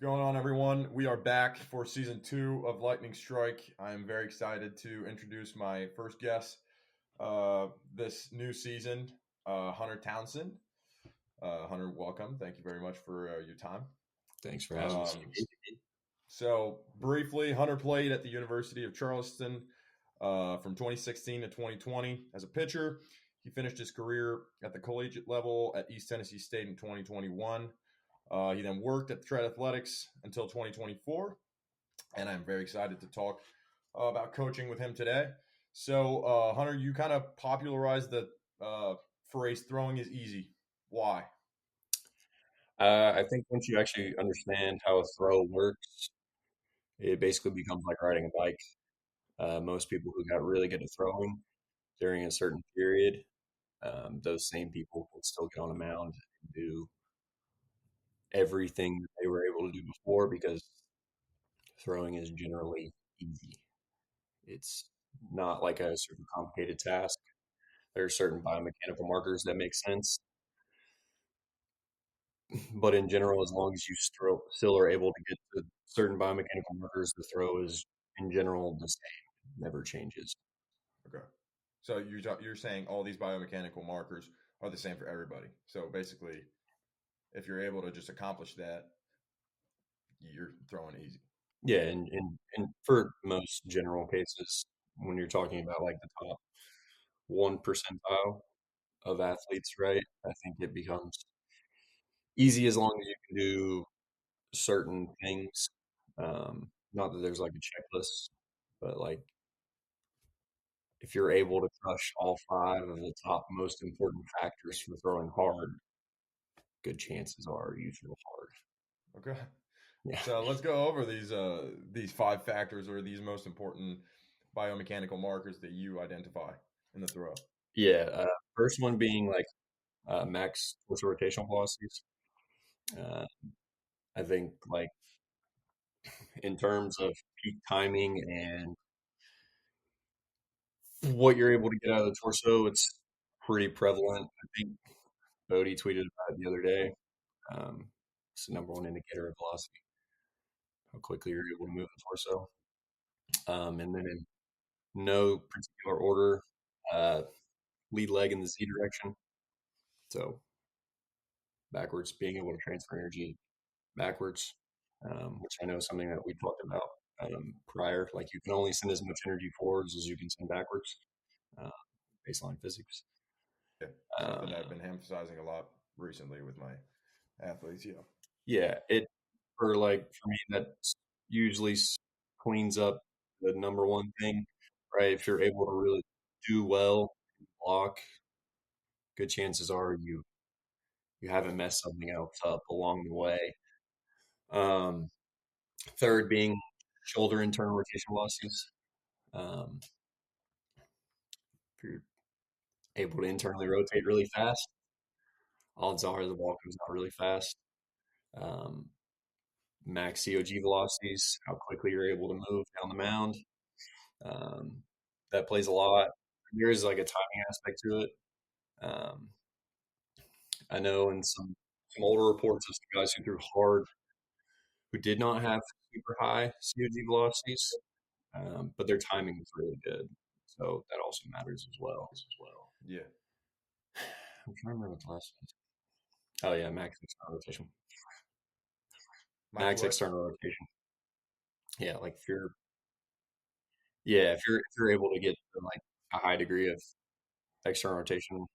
going on, everyone? We are back for season 2 of Lightning Strike. I am very excited to introduce my first guest this new season, Hunter Townsend. Hunter, welcome. Thank you very much for your time. Thanks for having me. So, briefly, Hunter played at the University of Charleston from 2016 to 2020 as a pitcher. He finished his career at the collegiate level at East Tennessee State in 2021. He then worked at Tread Athletics until 2024, and I'm very excited to talk about coaching with him today. So, Hunter, you kind of popularized the phrase "throwing is easy." Why? I think once you actually understand how a throw works, it basically becomes like riding a bike. Most people who got really good at throwing during a certain period, those same people will still get on a mound and do everything that they were able to do before because throwing is generally easy. It's not like a super complicated task. There are certain biomechanical markers that make sense. But in general, as long as you still are able to get to certain biomechanical markers, the throw is in general the same, never changes. Okay. So you're saying all these biomechanical markers are the same for everybody. So basically, if you're able to just accomplish that, you're throwing easy. Yeah, and for most general cases, when you're talking about like the top 1 percentile of athletes, right? I think it becomes easy as long as you can do certain things. Not that there's like a checklist, but like if you're able to crush all 5 of the top most important factors for throwing hard, good chances are you throw hard. Okay. Yeah. So let's go over these 5 factors or these most important biomechanical markers that you identify in the throw. Yeah. First one being like max torso rotational velocities. I think like in terms of peak timing and what you're able to get out of the torso, it's pretty prevalent. I think Bodie tweeted about it the other day. It's the number one indicator of velocity, how quickly you're able to move the torso. And then in no particular order, lead leg in the Z direction. So backwards, being able to transfer energy backwards, which I know is something that we talked about prior. Like you can only send as much energy forwards as you can send backwards, uh, baseline physics. Yeah, something I've been emphasizing a lot recently with my athletes. Yeah. Yeah, it for me that usually cleans up the number one thing, right? If you're able to really do well, block, good chances are you haven't messed something else up along the way. Third being shoulder internal rotation velocities. If you're able to internally rotate really fast, odds are the ball comes out really fast. Max COG velocities, how quickly you're able to move down the mound. That plays a lot. There is like a timing aspect to it. I know in some older reports of some guys who threw hard who did not have super high COG velocities, but their timing was really good. So that also matters as well. Yeah. I'm trying to remember what the last one is. Oh yeah, max external rotation. Max external rotation. Yeah, like if you're able to get to like a high degree of external rotation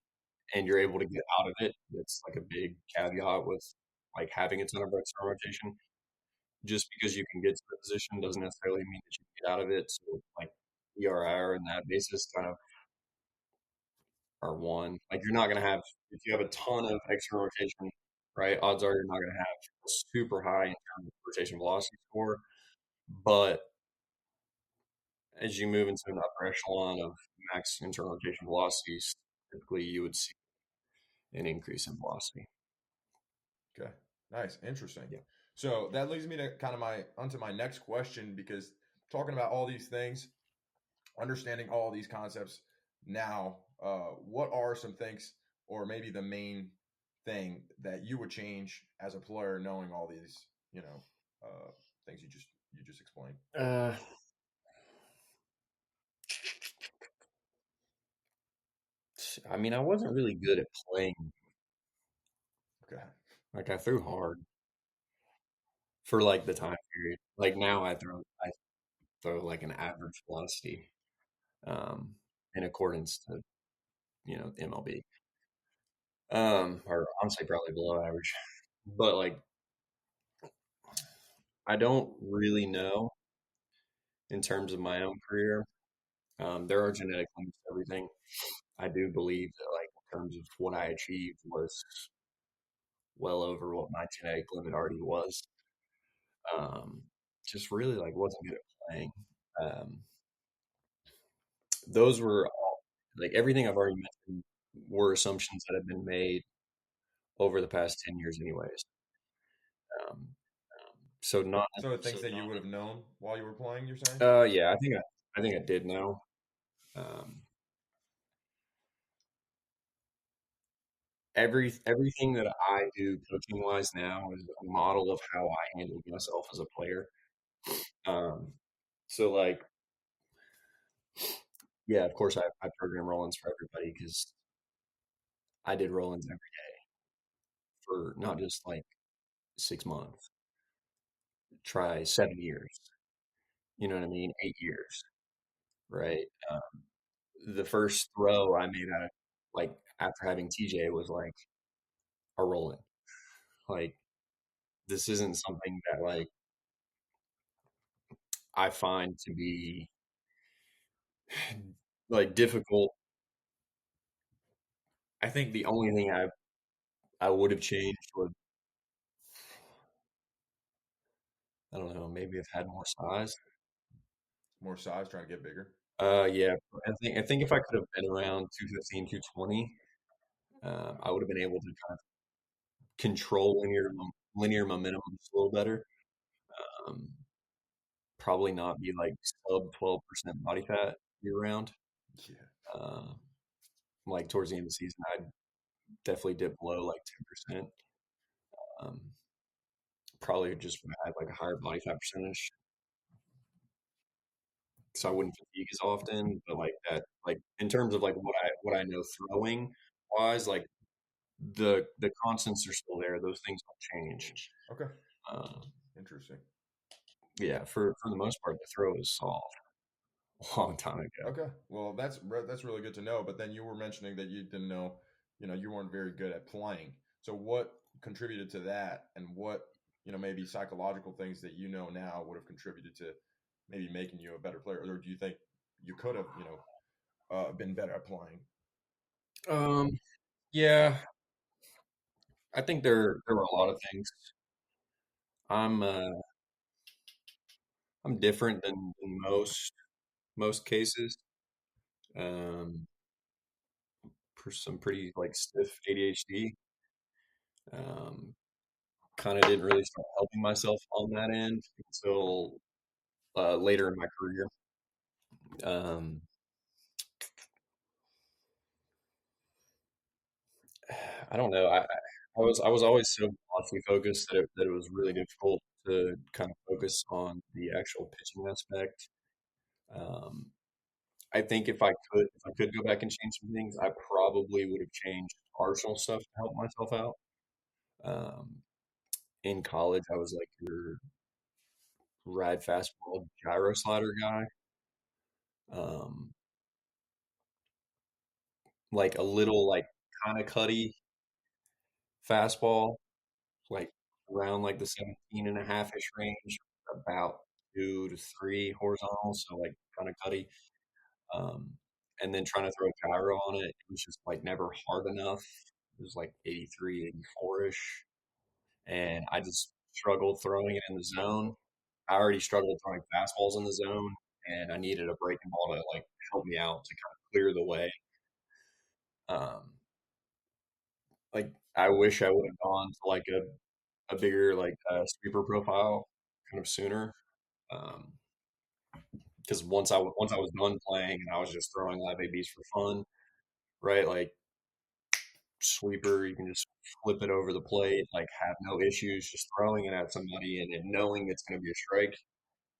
and you're able to get out of it, that's like a big caveat with like having a ton of external rotation. Just because you can get to the position doesn't necessarily mean that you can get out of it. So like ERR and that basis kind of are one. Like you're not going to have, if you have a ton of external rotation, right, odds are you're not going to have a super high internal rotation velocity score. But as you move into an upper echelon of max internal rotation velocities, typically you would see an increase in velocity. Okay. Nice. Interesting. Yeah. So that leads me to kind of onto my next question, because talking about all these things, understanding all these concepts now, what are some things, or maybe the main thing that you would change as a player, knowing all these, things you just explained? Uh, I mean, I wasn't really good at playing. Okay. Like I threw hard for like the time period. Like now I throw like an average velocity, um, in accordance to MLB, or honestly probably below average. But like I don't really know in terms of my own career. There are genetic limits to everything. I do believe that like in terms of what I achieved was well over what my genetic limit already was. Um, just really like wasn't good at playing. Um, those were all, like everything I've already mentioned were assumptions that have been made over the past 10 years, anyways. Um, so not, So things that you would have known while you were playing, you're saying? yeah, I think I did know. Um, everything that I do coaching wise now is a model of how I handled myself as a player. Um, so like, yeah, of course I program roll-ins for everybody because I did roll-ins every for not just like 6 months, try 7 years. You know what I mean? 8 years, right? The first throw I made out of like after having TJ was like a roll-in. Like this isn't something that like I find to be like difficult. I think the only thing I would have changed would, I don't know, maybe have had more size. More size, trying to get bigger. Yeah, I think if I could have been around 215, 220, I would have been able to kind of control linear momentum just a little better. Um, probably not be like sub 12% body fat year round. Yeah. Uh, like towards the end of the season, I'd definitely dip below like 10%. Um, probably just would have had like a higher body fat percentage, so I wouldn't fatigue as often. But like that, like in terms of like what I know throwing wise, like the constants are still there. Those things don't change. Okay. Uh, Interesting. yeah, for the most part, the throw is soft a long time ago. Okay. Well, that's really good to know. But then you were mentioning that you didn't know, you weren't very good at playing. So what contributed to that, and what maybe psychological things that now would have contributed to maybe making you a better player, or do you think you could have been better at playing? Um, yeah, I think there were a lot of things. I'm uh, I'm different than most cases. Um, for some pretty like stiff ADHD. Um, kind of didn't really start helping myself on that end until later in my career. Um, I don't know. I was always so velocity focused that it was really difficult to kind of focus on the actual pitching aspect. Um, I think if I could go back and change some things, I probably would have changed arsenal stuff to help myself out. Um, in college, I was like your ride fastball gyro slider guy. Um, like a little like kind of cutty fastball, like around like the 17 and a half ish range, about 2 to 3 horizontal, so like kind of cutty. Um, and then trying to throw a gyro on it, it was just like never hard enough. It was like 83, 84 ish. And I just struggled throwing it in the zone. I already struggled throwing fastballs in the zone, and I needed a breaking ball to like help me out to kind of clear the way. Um, like I wish I would have gone to like a bigger like sweeper profile kind of sooner. Um, because once I was done playing and I was just throwing live ABs for fun, right? Like sweeper. You can just flip it over the plate, like have no issues, just throwing it at somebody and then knowing it's going to be a strike,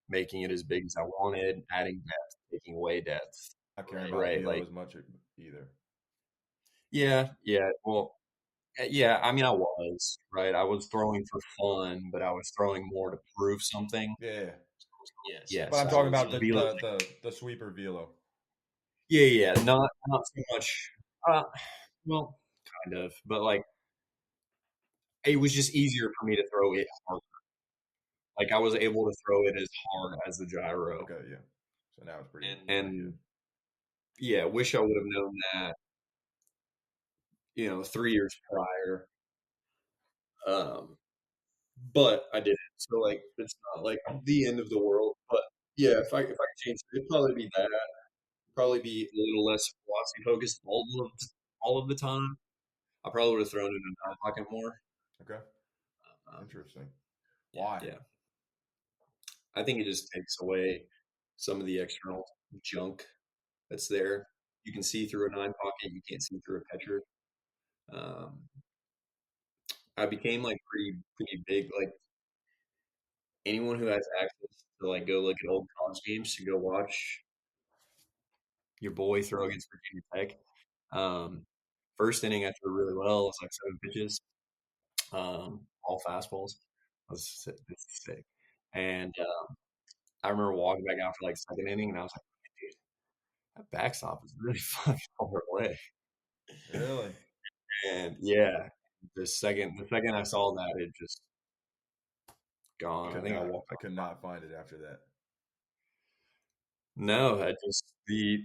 making it as big as I wanted, adding depth, taking away depth. Not caring about Right. velo Like, as much either. yeah, yeah. Well, yeah, I mean, I was, right? I was throwing for fun, but I was throwing more to prove something. Yeah, but Yes, I'm I talking was about the velo. the the, the sweeper velo. Yeah, yeah, not so much. Uh, well, kind of, but like it was just easier for me to throw it hard. Like I was able to throw it as hard as the gyro, Okay, yeah. So now it's pretty good. and yeah, wish I would have known that, 3 years prior. Um, but I didn't. So like, it's not like the end of the world. But yeah, if I could change it, it'd probably be that. Probably be a little less velocity focused all of the time. I probably would have thrown it in my pocket more. Okay, Um, interesting. yeah, Why? yeah. I think it just takes away some of the external junk that's there. You can see through a nine pocket. You can't see through a catcher. Um, I became like pretty big. Like anyone who has access to like go look at old college games to go watch your boy throw against Virginia Tech. First inning, I threw really well. It was like 7 pitches, all fastballs. That's sick. And I remember walking back out for like second inning, and I was like, dude, that backstop is really fucking far away. Really? And yeah, the second I saw that, it just gone. I Could think I not. walked I off. could not find it after that. No, I just the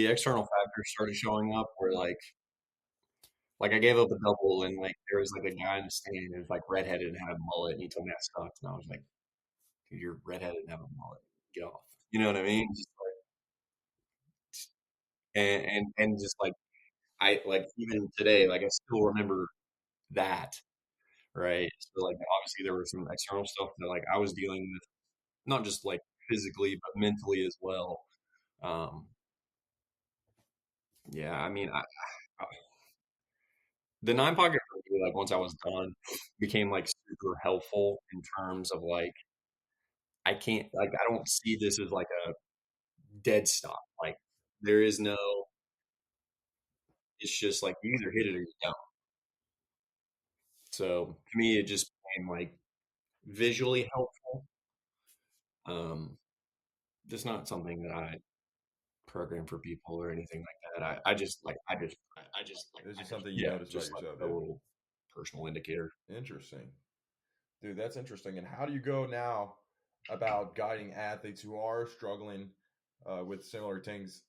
external factors started showing up where like I gave up a double and like there was like a guy in the stand who was like redheaded and had a mullet and he told me I sucked and I was like, dude, you're redheaded and have a mullet. Get off. You know what I mean? Just like and just like I like even today, like I still remember that, right? So like obviously there was some external stuff that like I was dealing with, not just like physically but mentally as well. Um, yeah, I mean, the nine pocket for me, like once I was done, became like super helpful in terms of like I can't like I don't see this as like a dead stop. Like there is no. It's just like you either hit it or you don't. So to me, it just became like visually helpful. Um, just not something that I program for people or anything like that. This is something you Yeah, notice about just like yourself. a Yeah. little personal indicator. Interesting. Dude, that's interesting. And how do you go now about guiding athletes who are struggling with similar things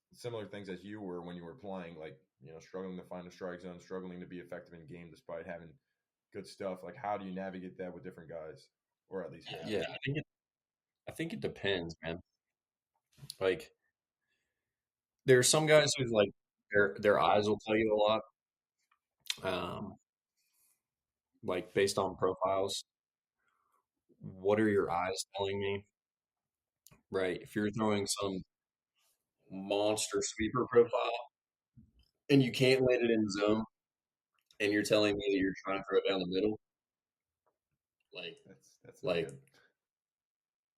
as you were when you were playing, like struggling to find a strike zone, struggling to be effective in game despite having good stuff. Like, how do you navigate that with different guys, or at least have? Yeah, I think it depends, man. Like there are some guys who like their eyes will tell you a lot. Um, like based on profiles, what are your eyes telling me? Right. If you're throwing some monster sweeper profile and you can't land it in the zone, and you're telling me that you're trying to throw it down the middle, like, That's not like, good.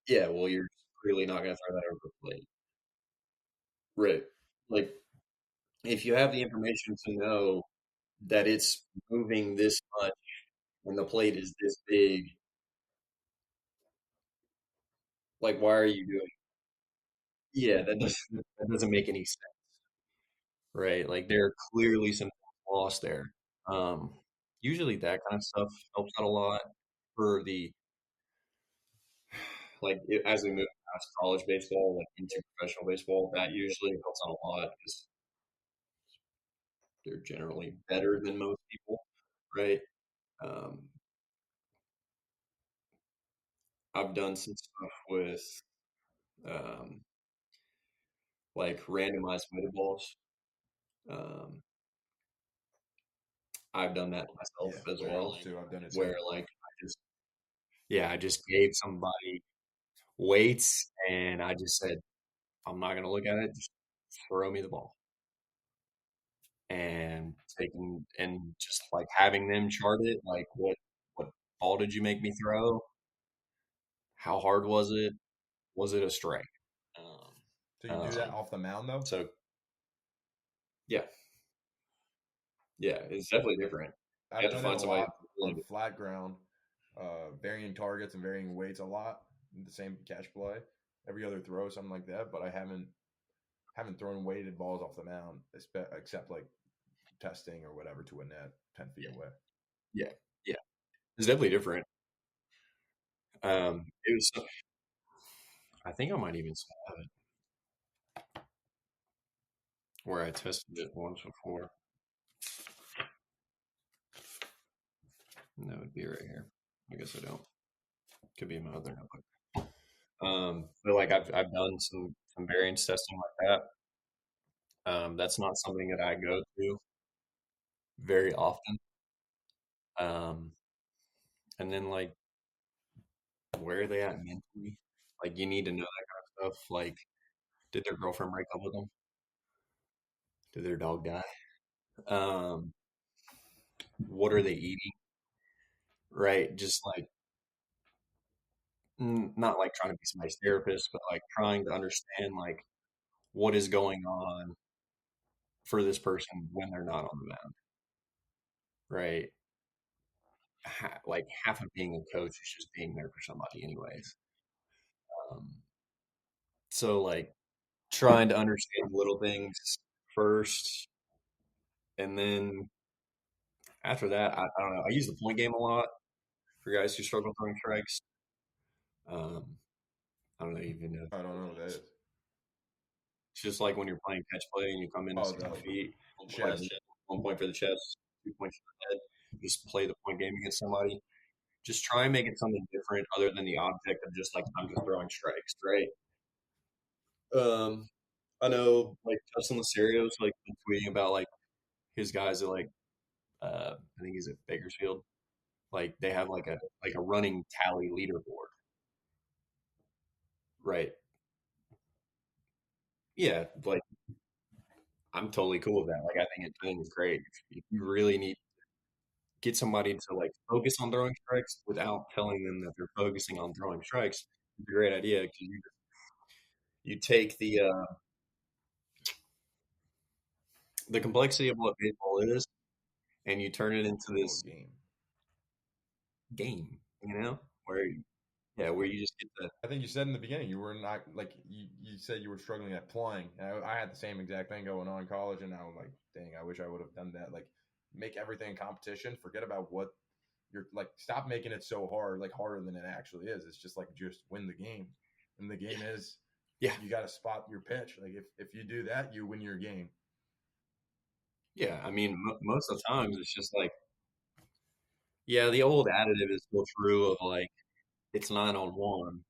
yeah, well, you're clearly not going to throw that over the plate, right? Like, if you have the information to know that it's moving this much and the plate is this big, like, why are you doing? Yeah, that doesn't make any sense, right? Like, there are clearly some loss there. Um, Usually that kind of stuff helps out a lot for the as we move past college baseball, like into professional baseball, that usually helps out a lot because they're generally better than most people, right? Um, I've done some stuff with um, like randomized weighted balls. Um, I've done that myself Yeah, as that well, helps too. I've done it too. where like I just gave somebody weights and I just said, I'm not going to look at it, just throw me the ball. and taking and just like having them chart it, like what ball did you make me throw? How hard was it? Was it a strike? So you do that Um, off the mound though? so yeah, yeah, it's definitely different. You I've have to done it a find somebody lot that's really on good. flat ground, varying targets and varying weights a lot. The same catch play, every other throw, something like that. But I haven't thrown weighted balls off the mound, except like testing or whatever to a net 10 feet Yeah, away. yeah, yeah. It's definitely different. It was. I think I might even still have it where I tested it once before. And that would be right here. I guess I don't. Could be in my other notebook. But like I've done some variance testing like that. That's not something that I go to very often. Um, and then like where are they at mentally? Like you need to know that kind of stuff. Like, did their girlfriend break up with them? Did their dog die? Um, what are they eating? Right? Just like not like trying to be somebody's therapist, but like trying to understand like what is going on for this person when they're not on the mound. Right? Like half of being a coach is just being there for somebody, anyways. Um, so like trying to understand little things first, and then after that, I don't know. I use the point game a lot for guys who struggle throwing strikes. Um, I don't know even know if I you don't know know what what it that is. is. It's just like when you're playing catch play and you come in to Oh, 60 the feet, like chest. 1 point for the chest, 2 points for the head. Just play the point game against somebody. Just try and make it something different other than the object of just like I'm just throwing strikes, right? Um, I know like Justin Laserios like been tweeting about like his guys are like I think he's at Bakersfield. Like they have like a running tally leaderboard, right? Yeah, like I'm totally cool with that. Like I think it's great. If you really need get somebody to like focus on throwing strikes without telling them that they're focusing on throwing strikes, it's a great idea because you take the complexity of what baseball is and you turn it into Into a this game. game, where yeah, where you just get the I think you said in the beginning you were not like you said you were struggling at playing. And I had the same exact thing going on in college, and I was like, dang, I wish I would have done that. Like, make everything competition. Forget about what you're like. Stop making it so hard, like harder than it actually is. It's just like just win the game, and the yeah, game is yeah, you got to spot your pitch. Like if you do that, you win your game. yeah. I mean, most of the times it's just like yeah, the old additive is still true of like it's 9-on-1.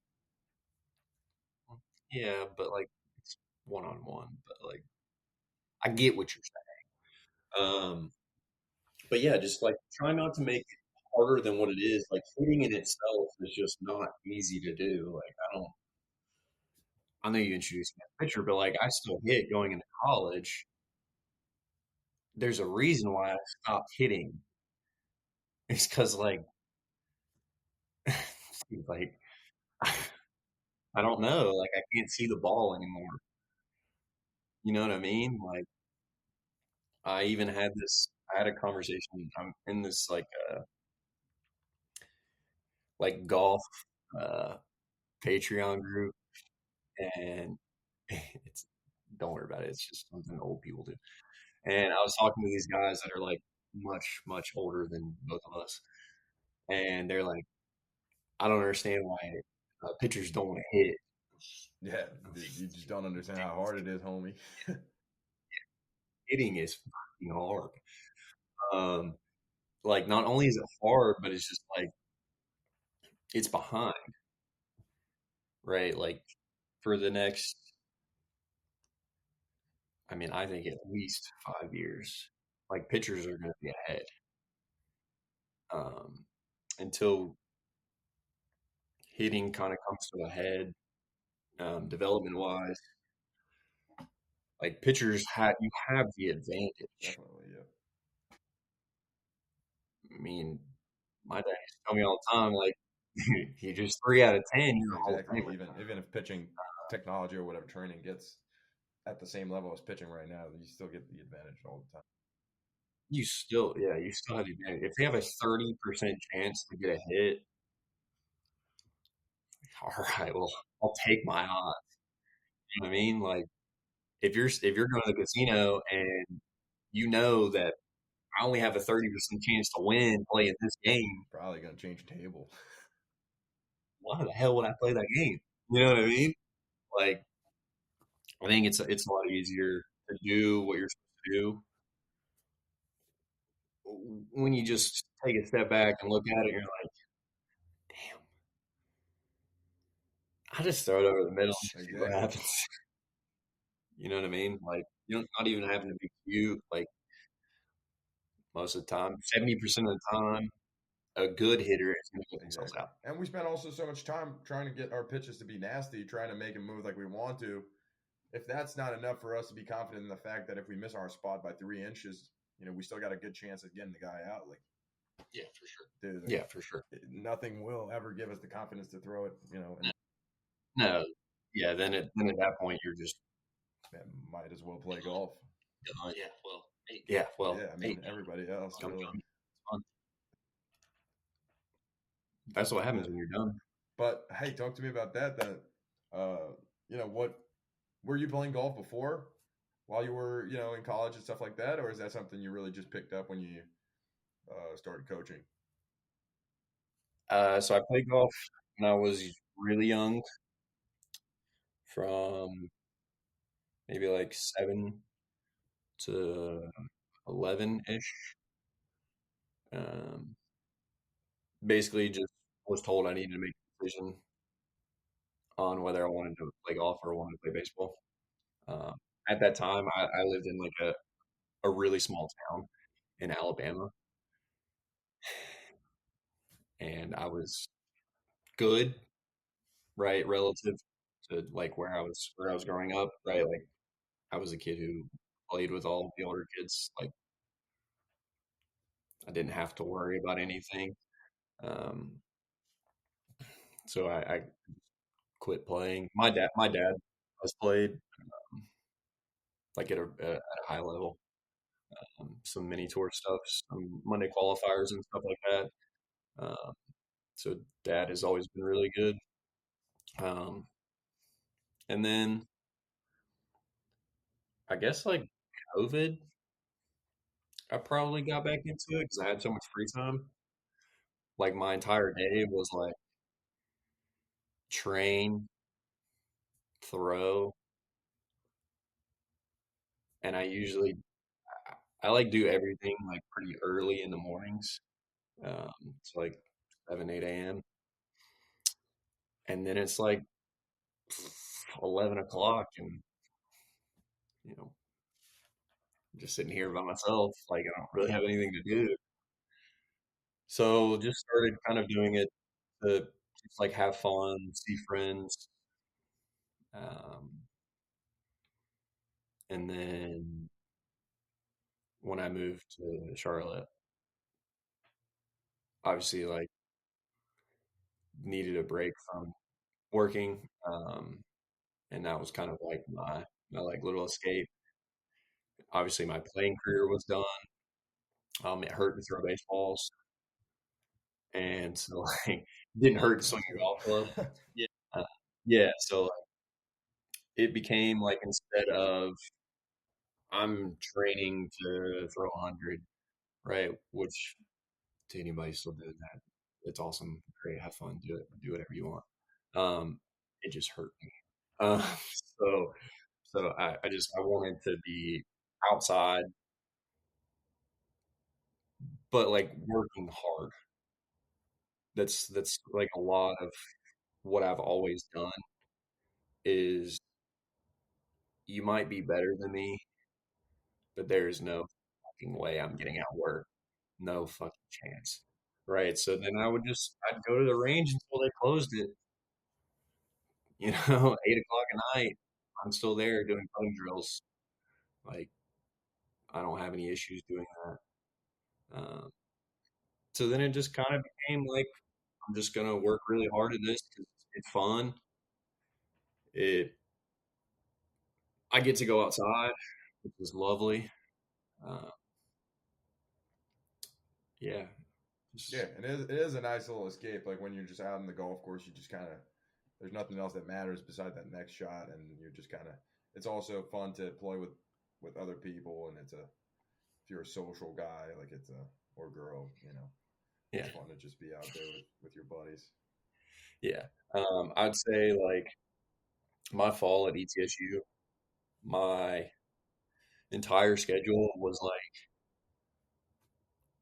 Yeah, but like it's 1-on-1. But like I get what you're saying. But yeah, just like try not to make it harder than what it is. Like hitting in itself is just not easy to do. Like I know you introduced me to the pitcher, but like I still hit going into college. There's a reason why I stopped hitting. It's because like I don't know. Like I can't see the ball anymore. You know what I mean? Like I even had this. I had a conversation. I'm in this like golf uh, Patreon group, and it's don't worry about it. It's just something old people do. And I was talking to these guys that are like much older than both of us, and they're like, I don't understand why pitchers don't want to hit. Yeah, I'm dude, you just don't like, understand how hard it is, homie. hitting is fucking hard. Um, like not only is it hard, but it's just like it's behind, right? Like for the next, I mean, I think at least 5 years, like pitchers are going to be ahead um, until hitting kind of comes to a head, development wise. Like pitchers have you have the advantage. Definitely, yeah. I mean, my dad used to tell me all the time, like, you just 3 out of 10, you're a Hall of Exactly. Famer. Even if pitching technology or whatever training gets at the same level as pitching right now, you still get the advantage all the time. You still have the advantage. If they have a 30% chance to get a hit, all right, well, I'll take my odds. You know what I mean? Like, if you're going to the casino and you know that I only have a 30% chance to win playing this game, Probably gonna change table. why the hell would I play that game? You know what I mean? Like, I think it's a lot easier to do what you're supposed to do when you just take a step back and look at it. You're like, damn, I just throw it over the middle and see what Exactly. happens. You know what I mean? Like, you don't not even having to be cute. Like most of the time, 70% of the time, a good hitter is going to get themselves Exactly. out. And we spend also so much time trying to get our pitches to be nasty, trying to make them move like we want to. If that's not enough for us to be confident in the fact that if we miss our spot by 3 inches, we still got a good chance of getting the guy out. Like, Yeah, for sure. dude, like, Yeah, for sure. nothing will ever give us the confidence to throw it. And No, yeah. Then at that point, you're just man, might as well play golf. yeah. Well, hey, yeah. Well, Yeah, I hey, mean everybody else come really. join me. It's fun. That's what happens when you're done. But hey, talk to me about that. Then, what were you playing golf before, while you were in college and stuff like that, or is that something you really just picked up when you started coaching? So I played golf when I was really young, from maybe like 7 to 11 ish. Um, Basically, just was told I needed to make a decision on whether I wanted to play golf or wanted to play baseball. Um, at that time, I lived in like a really small town in Alabama, and I was good, right, relative to like where I was growing up, right? Like I was a kid who played with all the older kids. Like I didn't have to worry about anything. Um, so I quit playing. My dad has played like at a high level, some mini tour stuff, some Monday qualifiers and stuff like that. Um, so dad has always been really good. Um, and then I guess like COVID, I probably got back into it because I had so much free time. Like my entire day was like train, throw, and I like do everything like pretty early in the mornings. It's like 7, 8 a.m. And then it's like 11 o'clock, and you know, I'm just sitting here by myself. Like I don't really have anything to do. So just started kind of doing it to just like have fun, see friends. Um, and then when I moved to Charlotte, obviously like needed a break from working. And that was kind of like my like little escape. Obviously my playing career was done. It hurt to throw baseballs, and so like didn't hurt to swing a golf club. Uh, yeah, so like, it became like instead of I'm training to throw 100, right? Which to anybody still doing that, it's awesome, great, have fun, do it, do whatever you want. It just hurt me. Uh, so I wanted to be outside, but like working hard. That's like a lot of what I've always done is you might be better than me, but there is no fucking way I'm getting out work. No fucking chance. Right. So then I'd go to the range until they closed it, 8 o'clock at night. I'm still there doing putting drills. Like, I don't have any issues doing that. So then it just kind of became like, I'm just gonna work really hard at this because it's fun. It I get to go outside, which is lovely. Uh, yeah, Yeah, just and it is a nice little escape. Like when you're just out on the golf course, you just kind of there's nothing else that matters beside that next shot, and you're just kind of. It's also fun to play with other people, and it's a if you're a social guy, like it's a or girl, yeah, it's fun to just be out there with your buddies. yeah. I'd say like my fall at ETSU, my entire schedule was like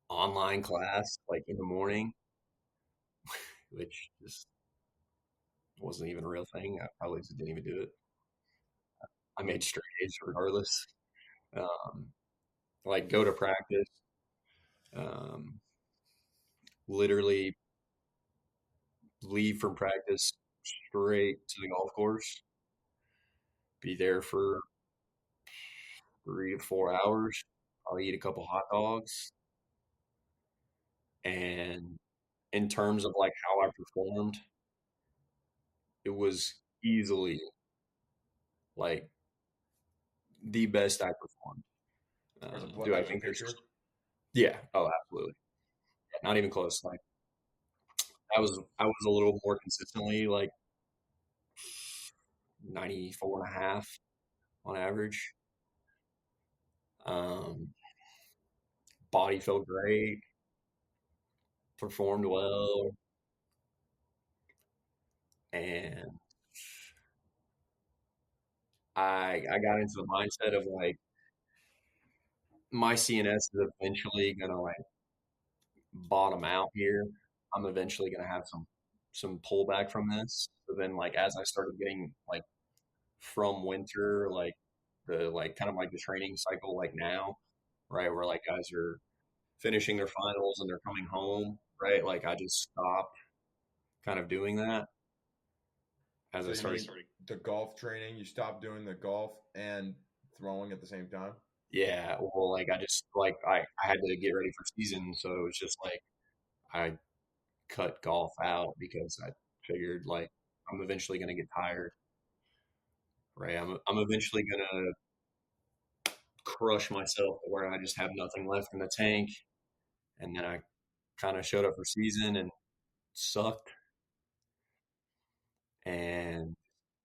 online class, like in the morning, which just wasn't even a real thing. I probably just didn't even do it. I made straight A's regardless. Um, like go to practice, um, literally leave from practice straight to the golf course, be there for 3 to 4 hours. I'll eat a couple hot dogs. And in terms of like how I performed, it was easily like the best I performed. Do I As a think there's? pitcher, Yeah. Oh, absolutely. Not even close. Like I was a little more consistently like 94 and a half on average. Um, body felt great, performed well, and I got into the mindset of like my CNS is eventually gonna like bottom out here. I'm eventually gonna have some pullback from this. So then like as I started getting like from winter, like the like kind of like the training cycle like now, right, where like guys are finishing their finals and they're coming home, right? Like I just stopped kind of doing that as so I you started. mean the golf training? You stopped doing the golf and throwing at the same time. Yeah, well, like I just like I had to get ready for season, so it was just like I cut golf out because I figured like I'm eventually gonna get tired, right? I'm eventually gonna crush myself to where I just have nothing left in the tank, and then I kind of showed up for season and sucked and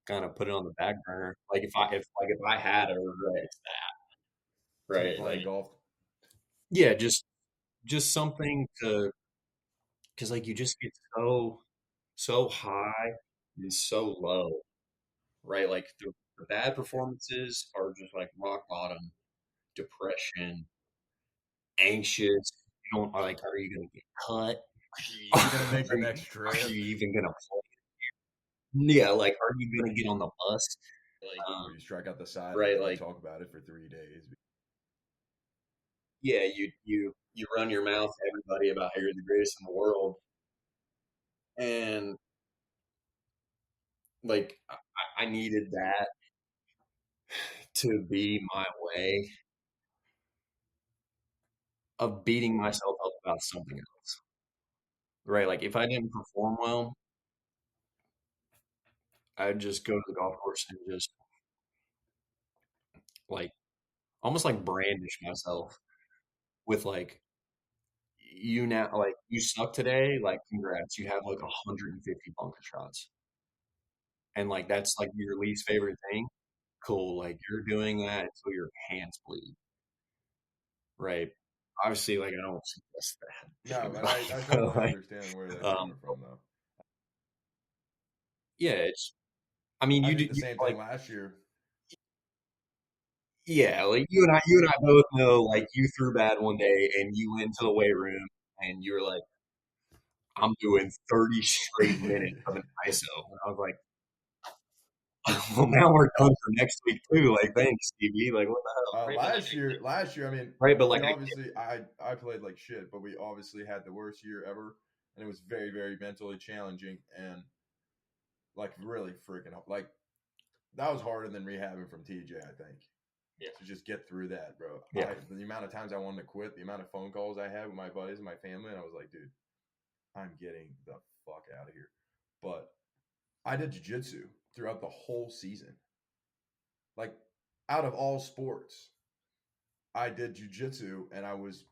kind of put it on the back burner. Like if I had a regret, it's that, To right? playing Like golf. yeah, just something to because like you just get so high and so low, right? Like the bad performances are just like rock bottom, depression, anxious. You don't like, are you going to get cut? Are you gonna make the next Are trip? you even going to play? Yeah, like, are you going to get on the bus? Where you strike out the side and Right, only like, talk about it for 3 days. yeah, you run your mouth to everybody about how you're the greatest in the world, and like, I needed that to be my way of beating myself up about something else. Right, like if I didn't perform well, I'd just go to the golf course and just like almost like brandish myself with like you now like you suck today, like congrats, you have like 150 bunker shots. And like that's like your least favorite thing. Cool. Like you're doing that until your hands bleed. Right. Obviously, like I don't suggest that to No, but I anybody, but totally like understand where they're um coming from, though. yeah, it's I mean I you do did the you, same like thing last year. yeah, like you and I both know like you threw bad one day and you went to the weight room and you were like, I'm doing 30 straight minutes of an ISO. And I was like, well, now we're done for next week too. Like, thanks, Stevie. Like, what the hell? Last year, I mean, Right, but we like, obviously, I played like shit, but we obviously had the worst year ever, and it was very, very mentally challenging and like really freaking like that was harder than rehabbing from TJ, I think. Yeah. to just get through that, bro. Yeah. The amount of times I wanted to quit, the amount of phone calls I had with my buddies and my family, and I was like, dude, I'm getting the fuck out of here. But I did jiu-jitsu throughout the whole season. Like, out of all sports, I did jiu-jitsu and I was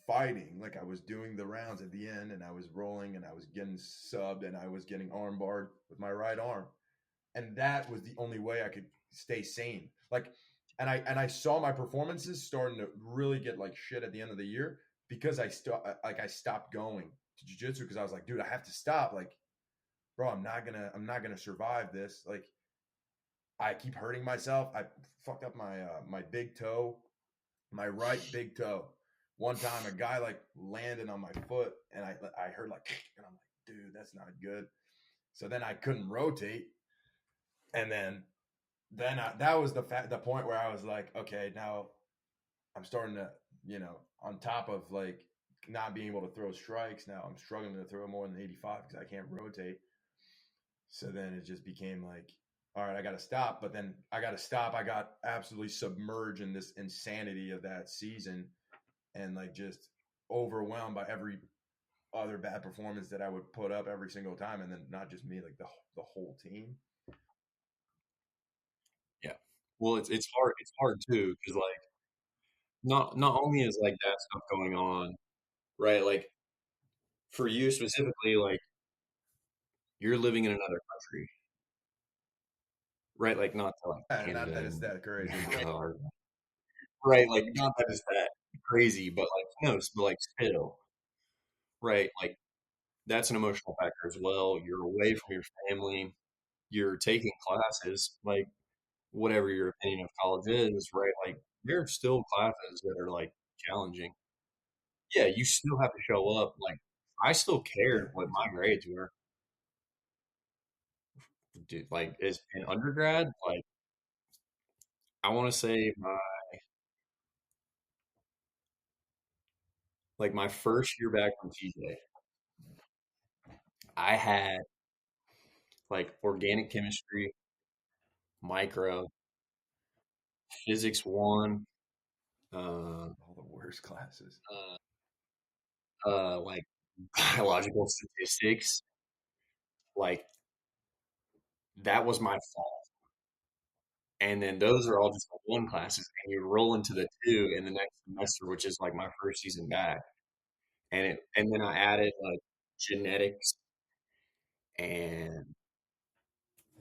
fighting. Like, I was doing the rounds at the end and I was rolling and I was getting subbed and I was getting arm barred with my right arm. And that was the only way I could stay sane. Like, and I saw my performances starting to really get like shit at the end of the year because I stopped going to jiu-jitsu because I was like, dude, I have to stop. Like, bro, I'm not gonna survive this. Like, I keep hurting myself. I fucked up my big toe, my right big toe. One time, a guy like landed on my foot, and I heard like, and I'm like, dude, that's not good. So then I couldn't rotate, and then that was the point where I was like, okay, now I'm starting to, on top of like not being able to throw strikes, now I'm struggling to throw more than 85 because I can't rotate. So then it just became like, all right, I got to stop. But then I got to stop. I got absolutely submerged in this insanity of that season and like just overwhelmed by every other bad performance that I would put up every single time. And then not just me, like the whole team. Yeah. Well, it's hard. It's hard too because like not only is like that stuff going on, right? Like for you specifically, like you're living in another country, right? Like not to like Yeah, not Canada that it's and that crazy. or, right? Like not that it's that crazy, but like no, but like still, right? Like that's an emotional factor as well. You're away from your family. You're taking classes, like whatever your opinion of college is, right? Like there are still classes that are like challenging. Yeah, you still have to show up. Like I still Yeah, cared what me too. my grades were. Dude, like as in undergrad, like I want to say my first year back from TJ, I had like organic chemistry, micro, physics one, uh, All the worst classes. like biological statistics. Like that was my fault. And then those are all just like one classes, and you roll into the two in the next semester, which is like my first season back. And then I added like genetics and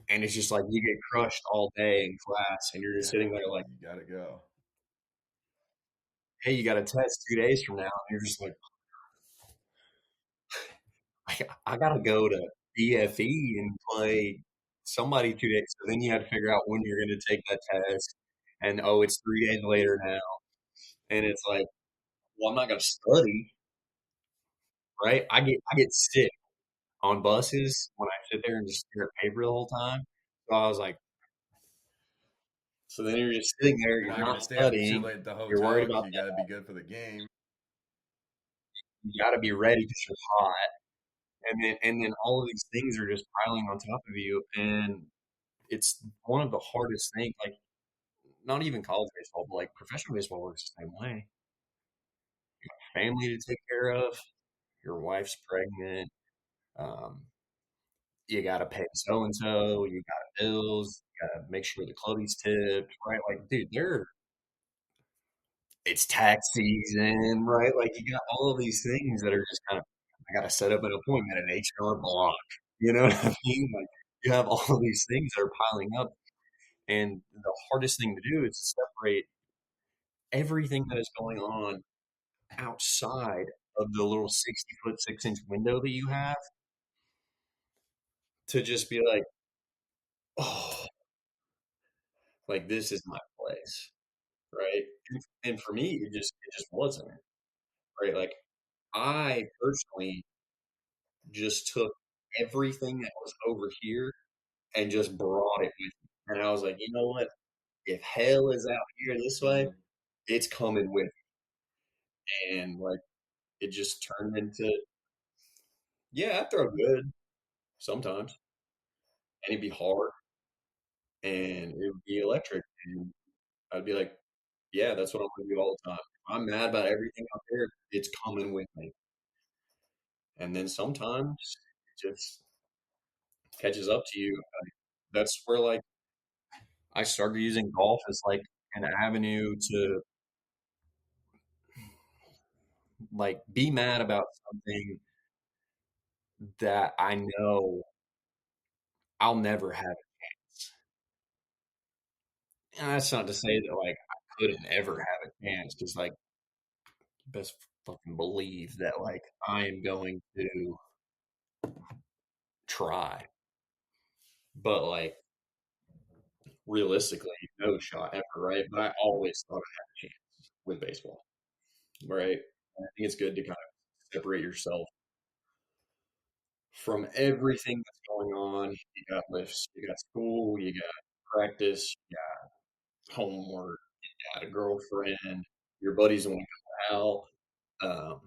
it's just like you get crushed all day in class, and you're just Yeah, sitting there like, you gotta go. hey, you got a test 2 days from now, and you're just like, I gotta go to BFE and play somebody 2 days. So then you had to figure out when you're going to take that test, and oh, it's 3 days later now, and it's like, well, I'm not going to study, right? I get sick on buses when I sit there and just stare at paper the whole time. So I was like, so then you're just sitting there, You're you're not not gonna stay up too studying, late at the you're worried hotel because about you that. gotta be good for the game. You got to be ready because you're hot, and then all of these things are just piling on top of you, and it's one of the hardest things. Like not even college baseball, but like professional baseball works the same way. Family to take care of, your wife's pregnant, um, you got to pay so and so, you got bills, you got to make sure the clubby's tipped, right? Like, dude, it's tax season, right? Like, you got all of these things that are just kind of, I got to set up an appointment at HR Block. You know what I mean? Like, you have all of these things that are piling up. And the hardest thing to do is to separate everything that is going on outside of the little 60-foot 6-inch window that you have to just be like, oh, like this is my place, right? And for me, it just wasn't right. Like I personally just took everything that was over here and just brought it with me, and I was like, you know what? If hell is out here this way, Mm-hmm. it's coming with me, and like it just turned into yeah, I throw good sometimes, and it'd be hard, and it would be electric, and I'd be like, Yeah, that's what I'm gonna do all the time. If I'm mad about everything out there, it's coming with me. And then sometimes it just catches up to you. That's where like I started using golf as like an avenue to like be mad about something that I know I'll never have a chance. And that's not to say that like I couldn't ever have a chance because like best fucking believe that like I am going to try. But like realistically, no shot ever, right? But I always thought I had a chance with baseball, right? And I think it's good to kind of separate yourself from everything that's going on. You got lifts, you got school, you got practice, you got homework, you got a girlfriend, your buddies want to go out,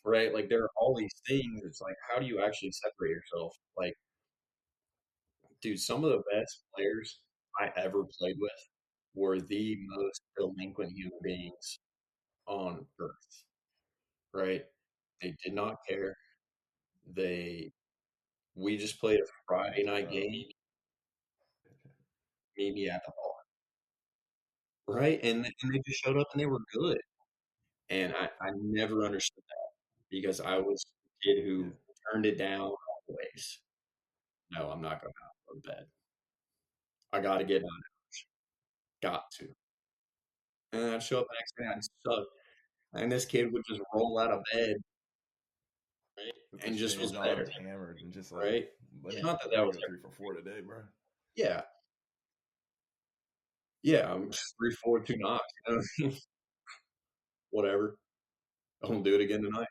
right? Like there are all these things. It's like, how do you actually separate yourself? Like, dude, some of the best players I ever played with were the most delinquent human beings on earth, right? They did not care. They we just played a Friday night game, meet me at the bar, right? And they just showed up and they were good. And I never understood that because I was a kid Yeah. who turned it down always. No, I'm not going to go to bed. I got to get on it. Got to. And I'd show up the next day, I'd suck. And this kid would just roll out of bed, right? With the And just was shades better, on, hammered, and just like, right? Not that let that me was go 3 for 4 today, bro. yeah, yeah. I'm 3, 4, 2 knocks. You know what I mean? Whatever. I won't do it again tonight,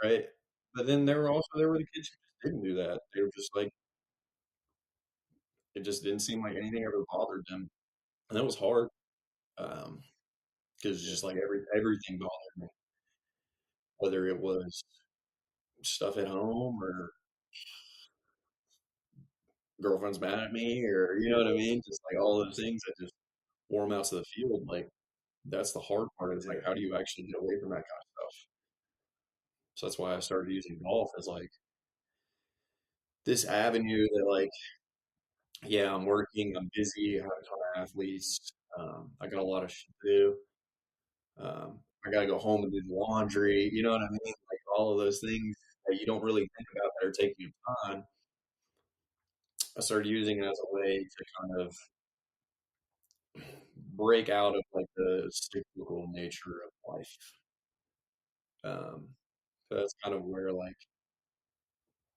right? But then there were the kids who just didn't do that. They were just like it just didn't seem like anything ever bothered them, and that was hard. Because Yeah, just like everything bothered me, whether it was stuff at home or girlfriend's mad at me or you know what I mean, just like all those things that just wore 'em out to the field. Like that's the hard part is like yeah, how do you actually get away from that kind of stuff? So that's why I started using golf as like this avenue that like yeah, I'm working, I'm busy, I have a ton of athletes, I got a lot of shit to do. I gotta go home and do the laundry. You know what I mean? Like all of those things that you don't really think about that are taking you time. I started using it as a way to kind of break out of like the cyclical nature of life. Um, so that's kind of where like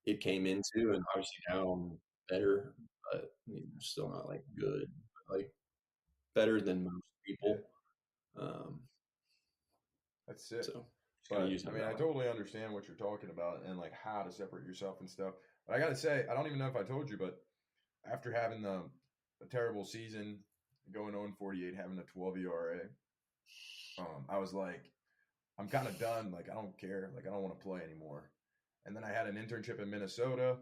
it came into, and obviously now I'm better, but I mean, I'm still not like good, but like better than most yeah. people. Um, That's sick. so just kind of But using I it mean, that I way. totally understand what you're talking about and like how to separate yourself and stuff. But I gotta say, I don't even know if I told you, but after having a terrible season, going on 48, having a 12 ERA, I was like, I'm kind of done. Like, I don't care. Like, I don't want to play anymore. And then I had an internship in Minnesota,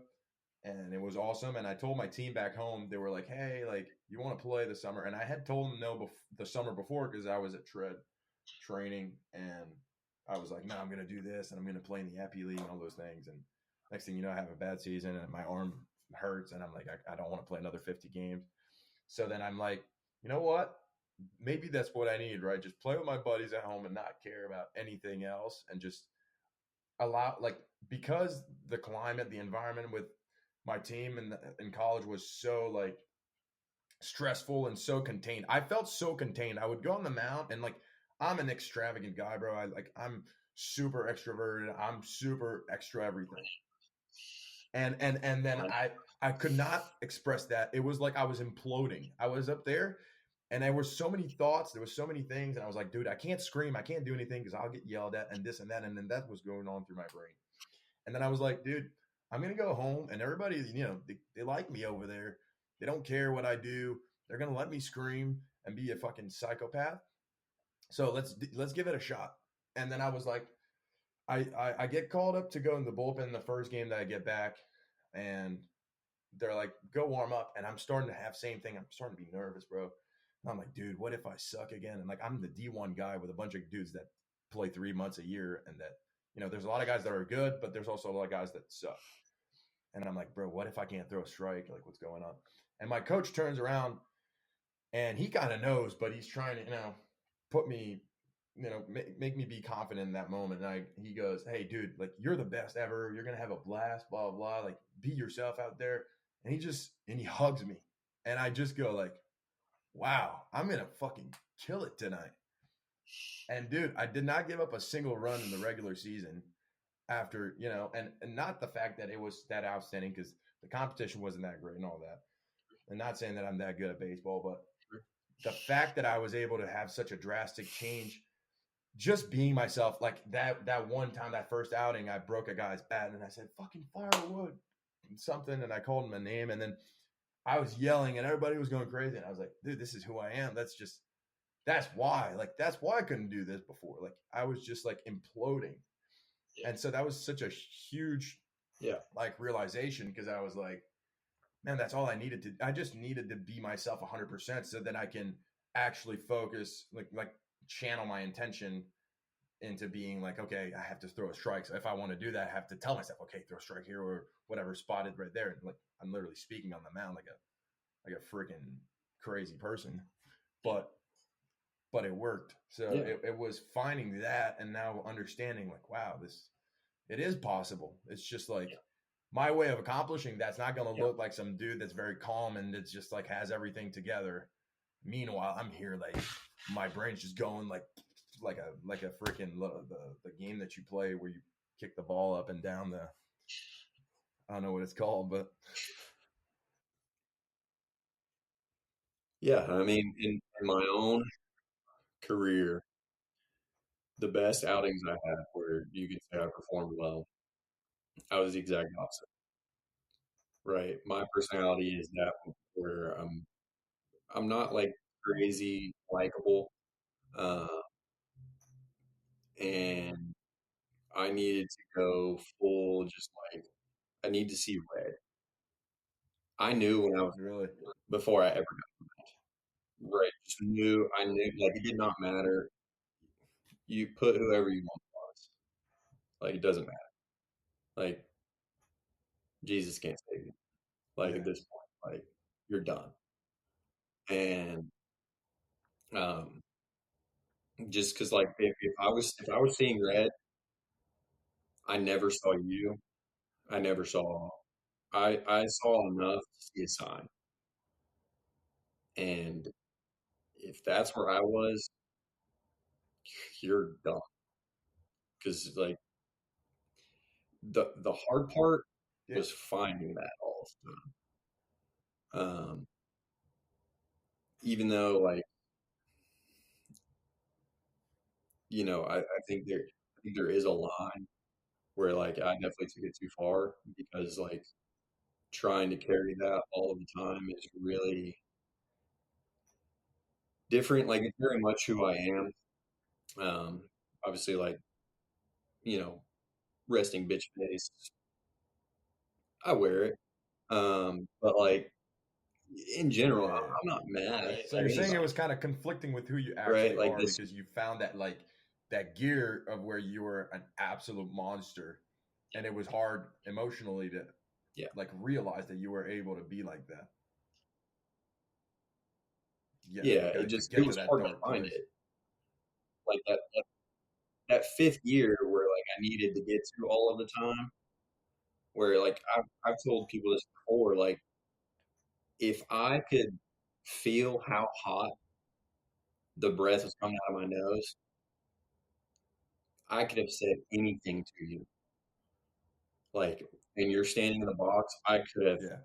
and it was awesome. And I told my team back home, they were like, "Hey, like, you want to play the summer?" And I had told them no the summer before because I was at training, and I was like, "No, I'm gonna do this, and I'm gonna play in the Epi League and all those things." And next thing you know, I have a bad season, and my arm hurts, and I'm like, I don't want to play another 50 games. So then I'm like, you know what? Maybe that's what I need, right? Just play with my buddies at home and not care about anything else, and just allow like because the climate, the environment with my team in college was so like stressful and so contained. I felt so contained. I would go on the mound and like I'm an extravagant guy, bro. I'm super extroverted. I'm super extra everything. And then I could not express that. It was like I was imploding. I was up there and there were so many thoughts, there was so many things and I was like, dude, I can't scream, I can't do anything cuz I'll get yelled at and this and that and then that was going on through my brain. And then I was like, dude, I'm gonna go home, and everybody, they like me over there. They don't care what I do. They're gonna let me scream and be a fucking psychopath. So let's give it a shot. And then I was like, I get called up to go in the bullpen the first game that I get back, and they're like, go warm up, and I'm starting to have same thing. I'm starting to be nervous, bro. And I'm like, dude, what if I suck again? And like, I'm the D1 guy with a bunch of dudes that play 3 months a year, and that, there's a lot of guys that are good, but there's also a lot of guys that suck. And I'm like, bro, what if I can't throw a strike? Like, what's going on? And my coach turns around and he kind of knows, but he's trying to, put me, make me be confident in that moment. And he goes, hey, dude, like, you're the best ever. You're going to have a blast, blah, blah, blah. Like, be yourself out there. And he hugs me. And I just go, like, wow, I'm going to fucking kill it tonight. And dude, I did not give up a single run in the regular season after, and not the fact that it was that outstanding, because the competition wasn't that great and all that. And not saying that I'm that good at baseball, but the fact that I was able to have such a drastic change, just being myself, like that one time, that first outing, I broke a guy's bat and I said, fucking firewood, something. And I called him a name, and then I was yelling and everybody was going crazy. And I was like, dude, this is who I am. That's why I couldn't do this before. Like, I was just like imploding. Yeah. And so that was such a huge, like, realization, because I was like, man, that's all I needed to. I just needed to be myself 100%, so that I can actually focus, like channel my intention into being like, okay, I have to throw a strike. So if I want to do that, I have to tell myself, okay, throw a strike here or whatever, spotted right there. And like, I'm literally speaking on the mound like a freaking crazy person, but it worked. So it was finding that, and now understanding, like, wow, it is possible. It's just like, my way of accomplishing that's not going to look like some dude that's very calm and it's just like has everything together. Meanwhile, I'm here, like, my brain's just going like a freaking the game that you play where you kick the ball up and down the, I don't know what it's called, but yeah. I mean, in my own career, the best outings I had where you could say I performed well, I was the exact opposite. Right. My personality is that where I'm not like crazy likable. Uh, and I needed to go full, just like, I need to see red. I knew when I was, really, before I ever got right, just knew, I knew, like, it did not matter. You put whoever you want on us. Like, it doesn't matter. Like, Jesus can't save you. Like, at this point, like, you're done. And just because, like, if I was seeing red, I never saw you. I never saw. I saw enough to see a sign, and if that's where I was, you're done. Because like the hard part was finding that all the time. Even though, like, I think there is a line where, like, I definitely took it too far, because like trying to carry that all of the time is really different. Like, it's very much who I am. Um, Obviously, like, you know, resting bitch face, I wear it. But like, in general, I'm not mad at So you're saying anybody, it was kind of conflicting with who you right? actually Like are, this, because you found that, like, that gear of where you were an absolute monster, and it was hard emotionally to, yeah, like, realize that you were able to be like that. Yeah, yeah. like, It to just get it to was that hard to dark find place. it. Like that fifth year where, like, I needed to get to all of the time. Where, like, I've told people this before. Like, if I could feel how hot the breath was coming out of my nose, I could have said anything to you. Like, and you're standing in the box, I could have. Yeah,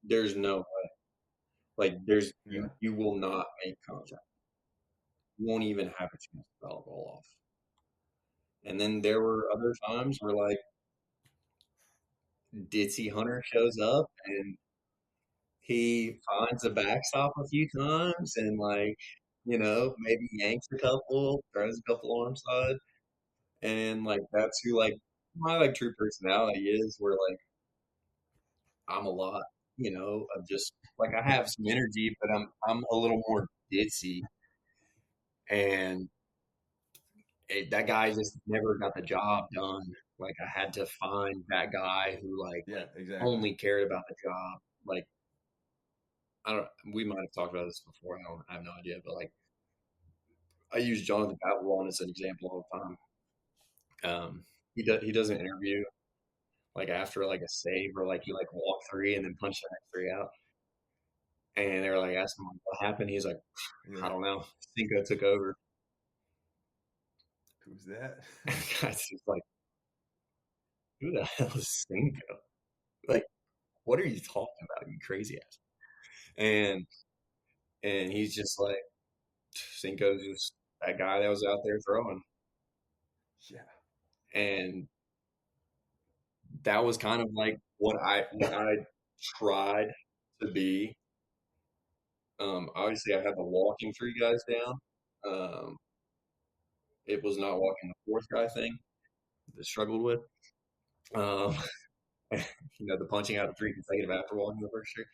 There's no way. Like, there's yeah, you will not make contact. You won't even have a chance to foul the ball off. And then there were other times where, like, ditzy Hunter shows up and he finds a backstop a few times and, like, maybe yanks a couple, throws a couple onside, and like that's who, like, my, like, true personality is. Where, like, I'm a lot. of just like I have some energy, but I'm a little more ditzy, and that guy just never got the job done. Like I had to find that guy who like Yeah, exactly. only cared about the job. Like I don't. We might have talked about this before. I have no idea, but like I use Jonathan Batwall as an example all the time. He does an interview like after like a save or like he like walked three and then punched the next three out. And they were like asking him what happened. He's like, I Yeah. don't know. Cinco took over. Who's that? Guys just like, who the hell is Cinco? Like, what are you talking about, you crazy ass? And he's just like, Cinco's just that guy that was out there throwing. Yeah. And that was kind of like what I tried to be. Obviously, I had the walking three guys down. Um, it was not walking the fourth guy thing that I struggled with. Um, the punching out of three consecutive after walking the first three.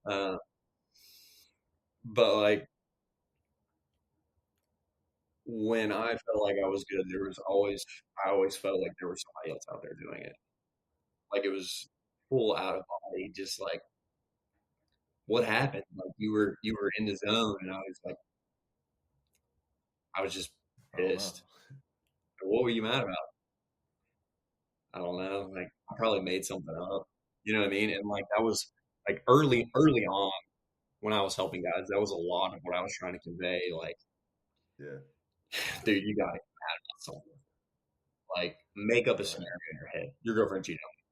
Uh, but like when I felt like I was good, I always felt like there was somebody else out there doing it. Like it was full out of body, just like what happened? Like you were in the zone, and I was just I don't know. pissed. What were you mad about? I don't know. Like I probably made something up. You know what I mean? And like that was like early on when I was helping guys, that was a lot of what I was trying to convey. Like, Yeah. dude, you got to get mad about something. Like, make up a Right. scenario in your head. Your girlfriend cheated on you.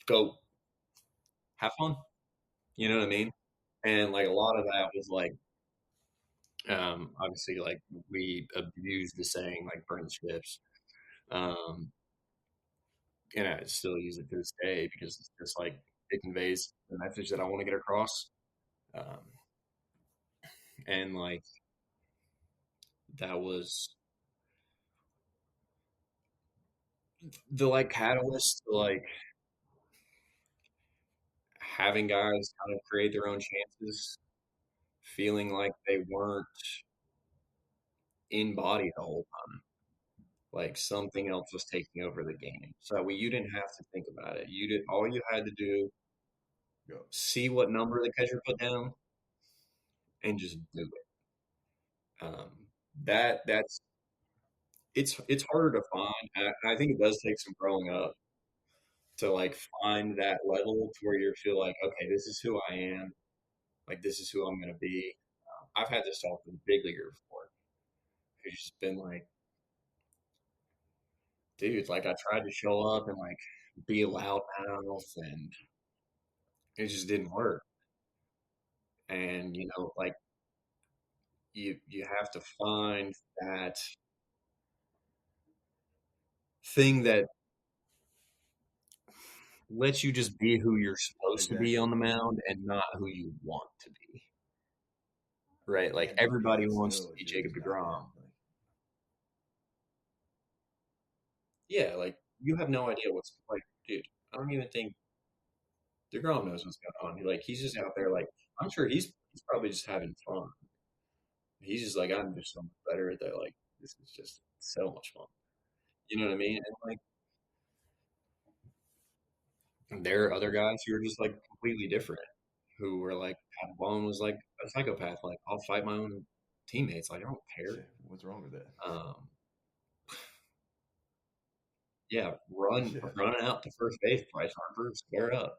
Go have fun. You know what I mean? And like a lot of that was like, obviously, like we abused the saying like burn the ships. Um, and I still use it to this day because it's just like it conveys the message that I want to get across. Um, and like that was the like catalyst to like having guys kind of create their own chances, feeling like they weren't in body the whole time, like something else was taking over the game. So you didn't have to think about it. You did all you had to do Go. see what number the catcher put down and just do it. That's it's harder to find. I think it does take some growing up to like find that level to where you feel like, okay, this is who I am. Like this is who I'm going to be. I've had this talk with a big leaguer before. Who's just been like, dude, like I tried to show up and like be a loudmouth, and it just didn't work. And like you have to find that thing that lets you just be who you're supposed to be Exactly. on the mound and not who you want to be. Right? Like And everybody but wants to still, be dude, Jacob it's not that. DeGrom. Like, Yeah, like you have no idea what's like, dude. I don't even think DeGrom knows what's going on. Like he's just out there. Like I'm sure he's probably just having fun. He's just like I'm just so much better at that. Like this is just so much fun. You know what I mean? And like there are other guys who are just like completely different. Who were like Pat Bone was like a psychopath. Like I'll fight my own teammates. Like I don't care. shit, what's wrong with that? Um, yeah, run Yeah. running out to first base, Bryce Harper, square up.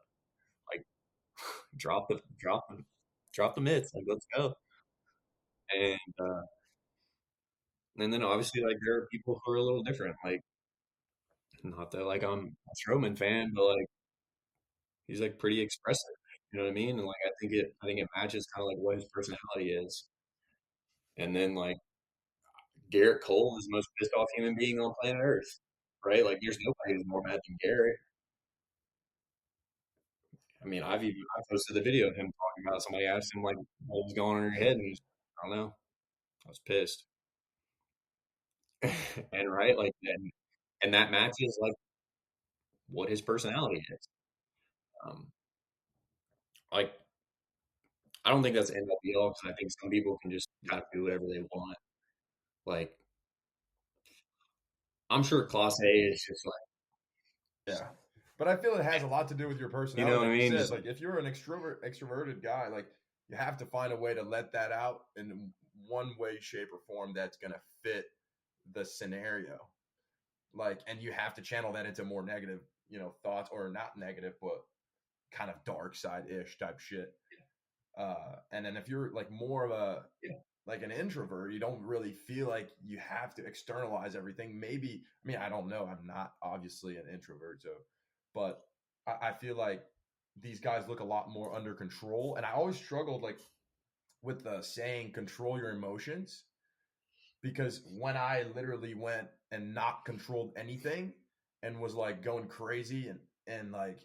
Like drop the mitts. Like let's go. And and then obviously like there are people who are a little different. Like not that like I'm a Strowman fan, but like he's like pretty expressive. You know what I mean? And like I think it matches kind of like what his personality is. And then like Garrett Cole is the most pissed off human being on planet Earth, right? Like there's nobody who's more mad than Garrett. I mean, I posted the video of him talking about somebody asked him like what was going on in your head, and he's I don't know, I was pissed, and right like and that matches like what his personality is. Um, like I don't think that's end all be all because I think some people can just Yeah. kind of do whatever they want. Like I'm sure Class A is just like Yeah. But I feel it has a lot to do with your you know personality. what I Like you mean? said, Just like if you're an extroverted guy, like you have to find a way to let that out in one way, shape, or form that's gonna fit the scenario. Like, and you have to channel that into more negative, thoughts, or not negative, but kind of dark side ish type shit. And then if you're like more of a yeah, like an introvert, you don't really feel like you have to externalize everything. Maybe, I mean, I don't know. I'm not obviously an introvert, so, but I feel like these guys look a lot more under control. And I always struggled like with the saying control your emotions because when I literally went and not controlled anything and was like going crazy and like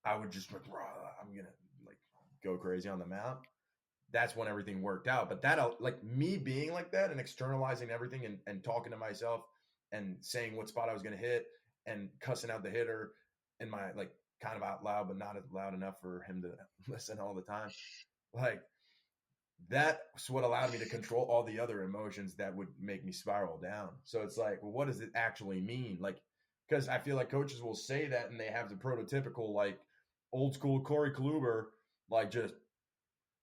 I would just like, I'm gonna like go crazy on the mount. That's when everything worked out. But that, like me being like that and externalizing everything and talking to myself and saying what spot I was going to hit and cussing out the hitter in my like kind of out loud, but not loud enough for him to listen all the time. Like that's what allowed me to control all the other emotions that would make me spiral down. So it's like, well, what does it actually mean? Like, because I feel like coaches will say that and they have the prototypical like old school Corey Kluber, like just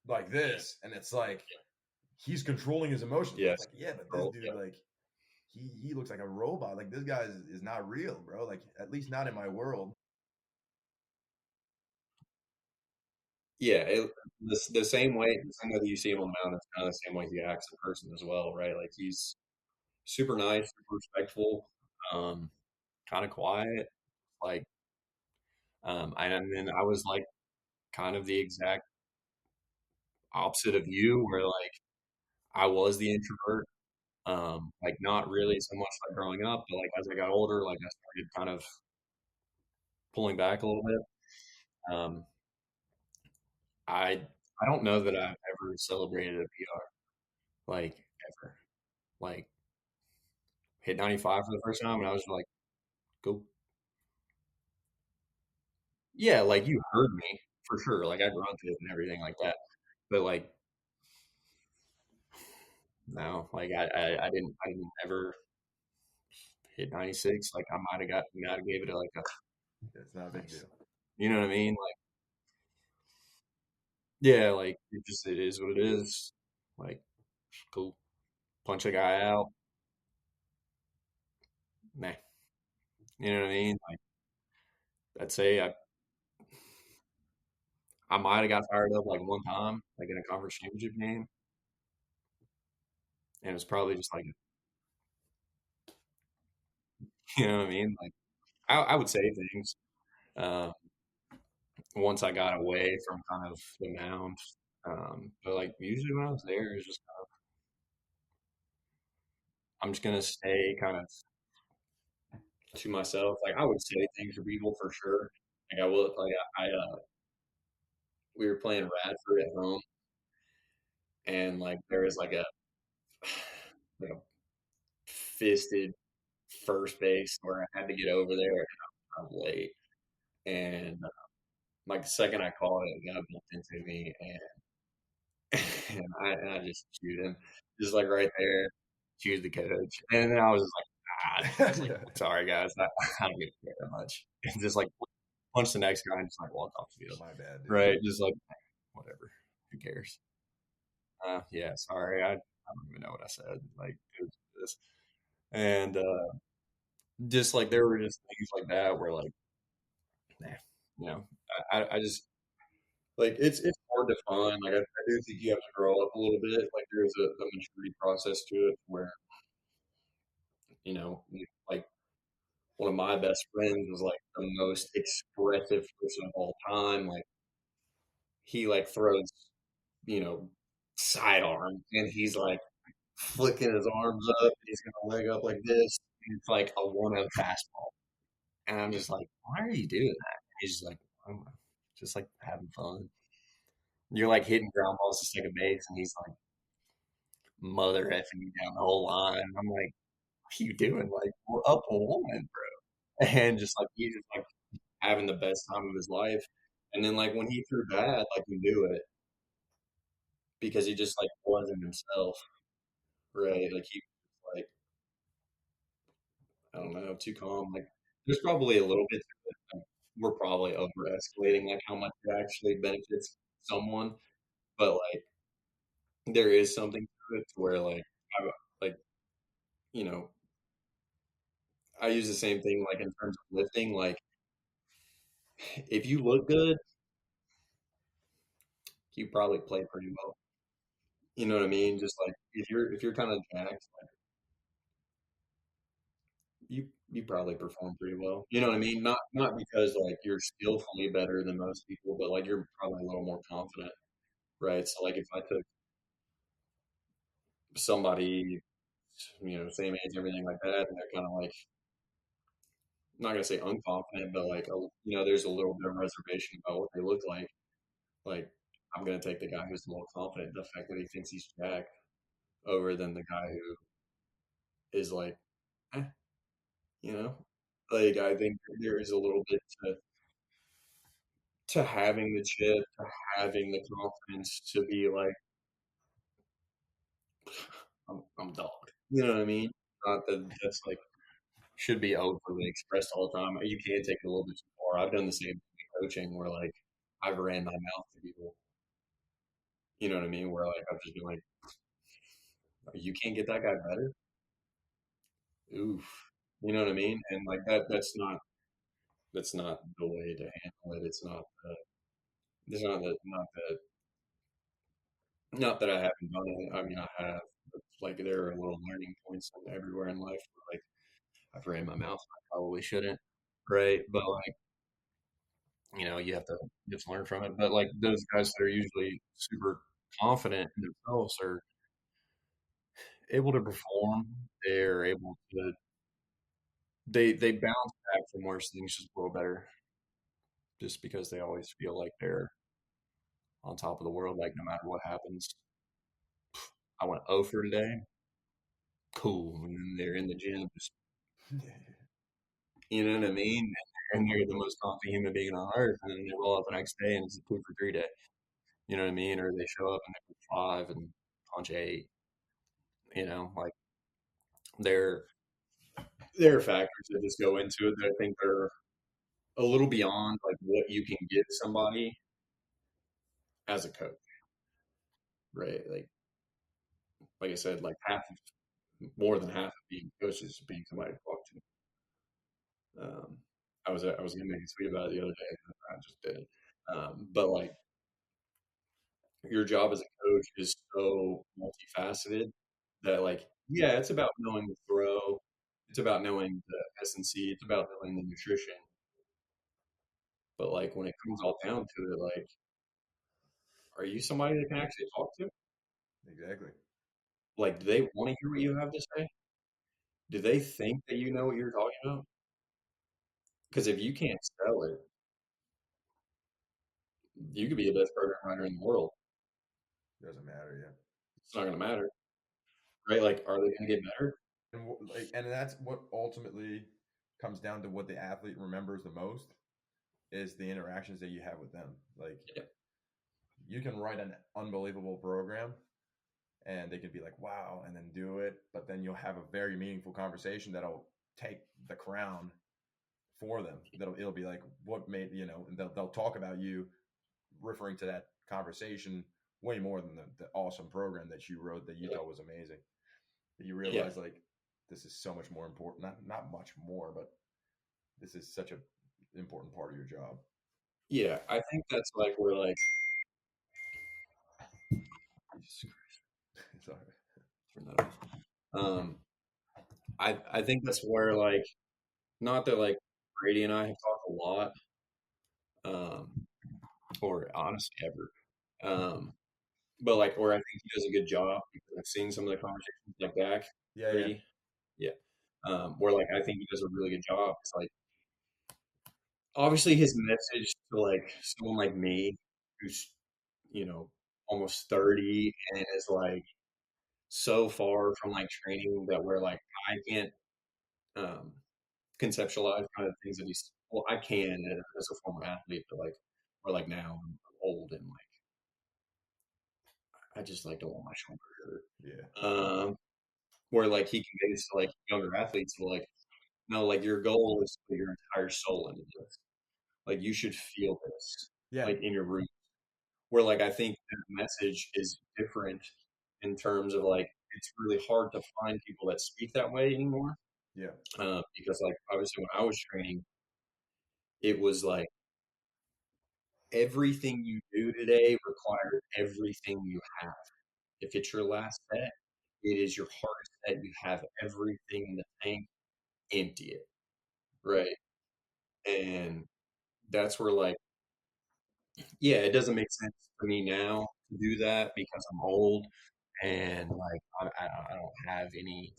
like this, and it's like he's controlling his emotions. But it's yes, like, yeah, but this control, dude, yeah, like, he looks like a robot. Like this guy is not real, bro. Like at least not in my world. yeah. The same way, the same way that you see him on the mound, it's kind of the same way he acts in person as well, right? Like he's super nice, super respectful, um, kind of quiet, like, and then I was like kind of the exact opposite of you, where like I was the introvert. Like not really so much like growing up, but like as I got older, like I started kind of pulling back a little bit. Um, I I don't know that I've ever celebrated a PR like ever. Like hit 95 for the first time, and I was like, "Go, yeah!" Like you heard me for sure. Like I grunted and everything like that, but like no, like I didn't ever hit 96. Like I might have gave it like a It's not a big nice. deal. You know what I mean? Like yeah, like it is what it is. Like cool, punch a guy out. Nah, you know what I mean? Like I'd say I might have got fired up like one time, like in a conference championship game, and it was probably just like you know what I mean? Like I would say things uh, once I got away from kind of the mound, but like usually when I was there, it's just kind of, I'm just gonna stay kind of to myself. Like I would say things to people for sure. Like I would like we were playing Radford at home, and like there was like a like a fisted first base where I had to get over there, and I was late. And like the second I called it, a guy bumped into me, and I just chewed him, just like right there, chewed the coach, and then I was just like, just like Yeah. sorry guys, I don't give a care that much, and just like punch the next guy and just like walk off the field, My bad, dude. right? Just like whatever, who cares? Yeah, sorry, I don't even know what I said. Like it was this, and just like there were just things like that where like, nah, you know, I just like it's hard to find. Like I do think you have to grow up a little bit. Like there's a maturity process to it where like one of my best friends was like the most expressive person of all time. Like he like throws you know sidearm and he's like flicking his arms up. And he's gonna leg up like this. And it's like a 1-0 fastball, and I'm just like, why are you doing that? And he's just like, I don't know, just like having fun. You're like hitting ground balls to second base, and he's like mother effing you down the whole line. I'm like, what are you doing? Like, we're up 1, bro. And just like he's just like having the best time of his life. And then like when he threw bad, like he knew it because he just like wasn't himself, right? Like he was like I don't know, too calm. Like there's probably a little bit to it. Like, we're probably over escalating like how much it actually benefits someone, but like there is something to it to where I like you know I use the same thing like in terms of lifting. Like if you look good, you probably play pretty well. You know what I mean? Just like if you're kind of jacked, like you probably perform pretty well. You know what I mean? Not because like you're skillfully better than most people, but like you're probably a little more confident, right? So like if I took somebody, same age, everything like that, and they're kind of like I'm not gonna say unconfident, but like there's a little bit of reservation about what they look like. Like I'm gonna take the guy who's more confident, the fact that he thinks he's jacked, over than the guy who is like, eh, you know. Like I think there is a little bit to having the chip, to having the confidence to be like, I'm dog. You know what I mean? Not that that's like should be overly expressed all the time. You can take it a little bit too far. I've done the same thing in coaching where like I've ran my mouth to people. You know what I mean? Where like I've just been like, you can't get that guy better. Oof. You know what I mean? And like that's not the way to handle it. It's not that I haven't done it. I mean I have. But, like there are little learning points everywhere in life where like I've ran my mouth. I probably shouldn't. Right. But like, you have to learn from it. But like those guys that are usually super confident in themselves are able to perform. They're able to they bounce back from worse things just a little better, just because they always feel like they're on top of the world. Like no matter what happens, I went 0 for today. Cool, and then they're in the gym, just you know what I mean. And they're the most confident human being on earth, and then they roll out the next day and it's a 2 for 3 day. You know what I mean? Or they show up and they go 5 and punch 8. Like there there are factors that just go into it that I think are a little beyond like what you can give somebody as a coach, right? Like I said, like more than half of being a coach is being somebody to talk to. I was gonna make a tweet about it the other day. I just did. But like your job as a coach is so multifaceted that like yeah, it's about knowing the throw, it's about knowing the S&C, it's about knowing the nutrition. But like when it comes all down to it, like, are you somebody that can actually talk to? Exactly. Like, do they want to hear what you have to say? Do they think that you know what you're talking about? Because if you can't sell it, you could be the best program writer in the world. Doesn't matter, yeah. It's not going to matter, right? Like, are they going to get better? And that's what ultimately comes down to what the athlete remembers the most is the interactions that you have with them. Like Yeah, you can write an unbelievable program and they could be like, wow, and then do it. But then you'll have a very meaningful conversation that'll take the crown for them. It'll be like, what made, and they'll talk about you referring to that conversation way more than the awesome program that you wrote that you yeah, thought was amazing. That you yeah, realize like this is so much more important. Not much more, but this is such a important part of your job. yeah. I think that's like where like Sorry. turn that off. Um, I think that's where like not that like Brady and I have talked a lot, um, or honestly ever. But like, or I think he does a good job because I've seen some of the conversations like Dak, Yeah, yeah. Brady, yeah. Where like I think he does a really good job. It's like obviously his message to like someone like me who's you know almost 30 and is like so far from like training that where like I can't um conceptualize kind of things that he's well I can as a former athlete, but like Or like now I'm old and like I just like don't want my shoulder Yeah. hurt. Where like he conveys to like younger athletes like, no, like your goal is to put your entire soul into this. Like you should feel this Yeah. like in your root. Where like I think that message is different in terms of like it's really hard to find people that speak that way anymore. Yeah. Because like obviously when I was training, it was like everything you do today requires everything you have. If it's your last set, it is your hardest set. You have everything in the tank, empty it, right? And that's where like, yeah, it doesn't make sense for me now to do that because I'm old and like I don't have any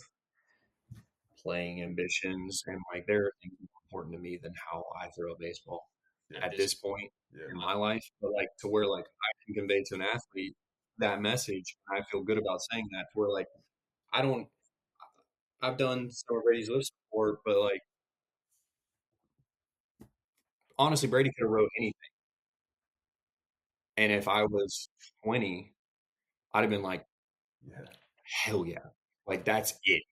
playing ambitions, and like there are things more important to me than how I throw a baseball Yeah. at this point Yeah. in my life. But like to where like I can convey to an athlete that message, and I feel good about saying that. To where like I don't, I've done some of Brady's lifts before, but like honestly, Brady could have wrote anything, and if I was 20, I'd have been like, Yeah. hell yeah, like that's it.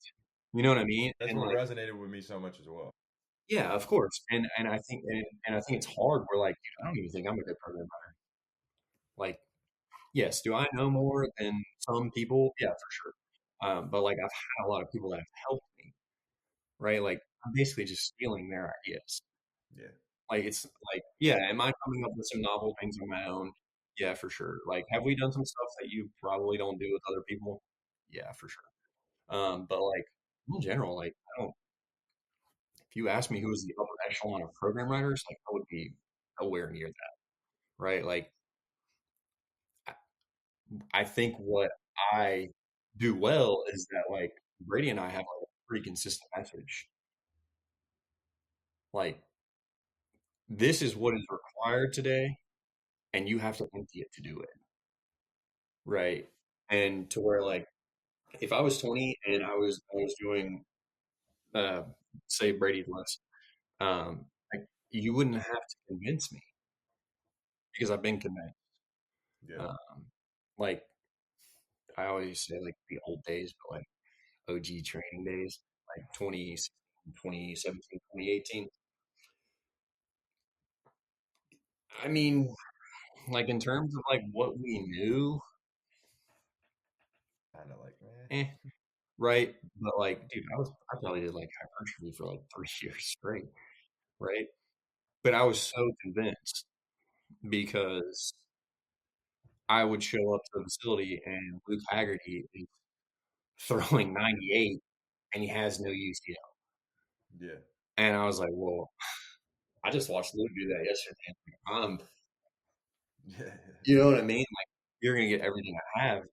You know what I mean? That's And what like resonated with me so much as well. yeah, of course. And I think and I think it's hard. Where like dude, I don't even think I'm a good program writer. Like yes, do I know more than some people? Yeah, for sure. But like I've had a lot of people that have helped me, right? Like I'm basically just stealing their ideas. Yeah. Like it's like, yeah, am I coming up with some novel things on my own? Yeah, for sure. Like, have we done some stuff that you probably don't do with other people? Yeah, for sure. But like in general, like I don't. If you ask me who is the upper echelon of program writers, like I would be nowhere near that, right? Like I think what I do well is that like Brady and I have like a pretty consistent message. Like this is what is required today, and you have to empty it to do it, right? And to where like if I was 20 and I was doing uh say Brady's list, like you wouldn't have to convince me because I've been convinced. Yeah. Like I always say like the old days, but like OG training days, like 2017, 2018. I mean, like in terms of like what we knew, Kind of like, man. eh, right? But like, dude, I probably did like hypertrophy for like 3 years straight, right? But I was so convinced because I would show up to the facility and Luke Haggerty is throwing 98 and he has no UCL. Yeah. And I was like, well, I just watched Luke do that yesterday. Yeah. You know what I mean? Like, you're gonna get everything I have.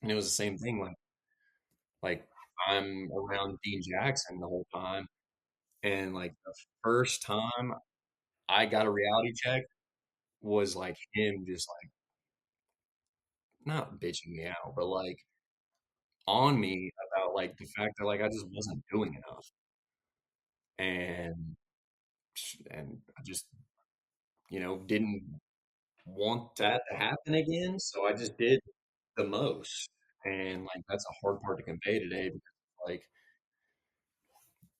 And it was the same thing. Like I'm around Dean Jackson the whole time, and like the first time I got a reality check was like him just like not bitching me out, but like on me about like the fact that like I just wasn't doing enough, and I just didn't want that to happen again, so I just did the most, and like that's a hard part to convey today because like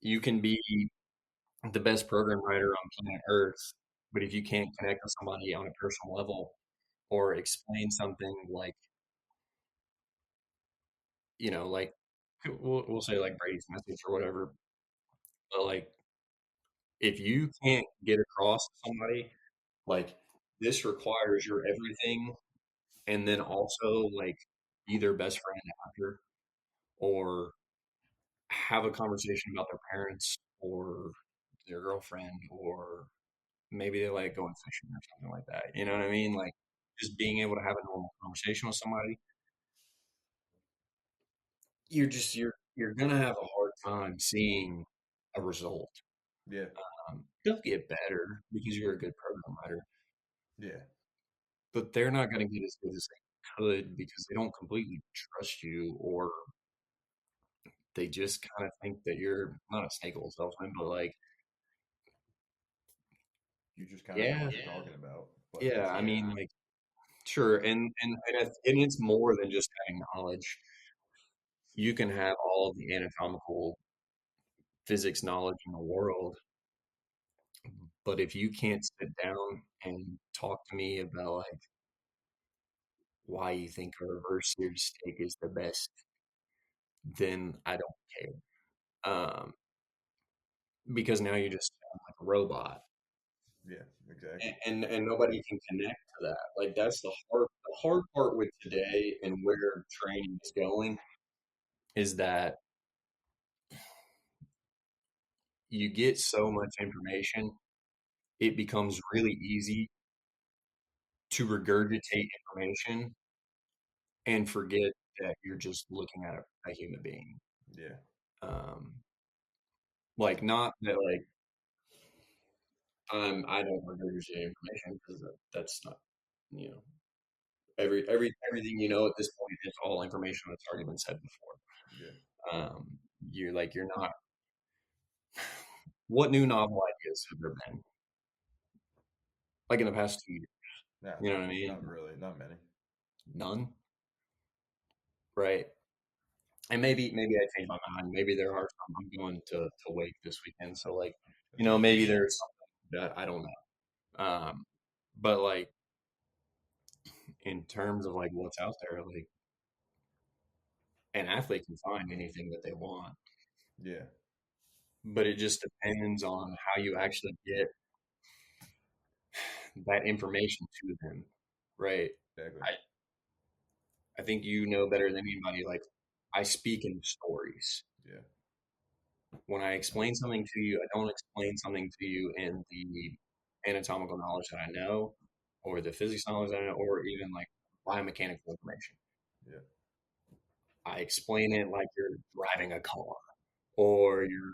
you can be the best program writer on planet Earth, but if you can't connect with somebody on a personal level or explain something like, like we'll say like Brady's message or whatever, but like if you can't get across to somebody, like this requires your everything, and then also like be their best friend after, or have a conversation about their parents or their girlfriend, or maybe they like going fishing or something like that. You know what I mean? Like just being able to have a normal conversation with somebody, you're gonna have a hard time seeing a result. Yeah. They'll get better because you're a good program writer, Yeah. but they're not gonna get as good as they could because they don't completely trust you, or they just kind of think that you're not a snake oil salesman, but like, You just kind of know yeah, what you're talking about. But Yeah, I yeah, mean, like, sure, and it's more than just having knowledge. You can have all of the anatomical physics knowledge in the world, but if you can't sit down and talk to me about like why you think a reverse seared steak is the best, then I don't care. Because now you just sound like a robot, yeah, exactly. and nobody can connect to that. Like that's the hard part with today and where training is going is that you get so much information, it becomes really easy to regurgitate information and forget that you're just looking at a human being. Yeah, Um, like not that like I don't regurgitate information because that's not you know everything you know at this point is all information that's already been said before. yeah. You're not. What new novel ideas have there been? Like in the past 2 years, Yeah, you know what I mean? not really, not many. None, right? And maybe I changed my mind. Maybe there are some. I'm going to Wake this weekend, so like, That's good. maybe there's something that I don't know. But like in terms of like what's out there, like an athlete can find anything that they want, Yeah, but it just depends on how you actually get that information to them, right? exactly. I I think you know better than anybody. Like I speak in stories. Yeah, When I explain something to you, I don't explain something to you in the anatomical knowledge that I know, or the physics knowledge that I know, or even like biomechanical information. yeah, I explain it like you're driving a car or you're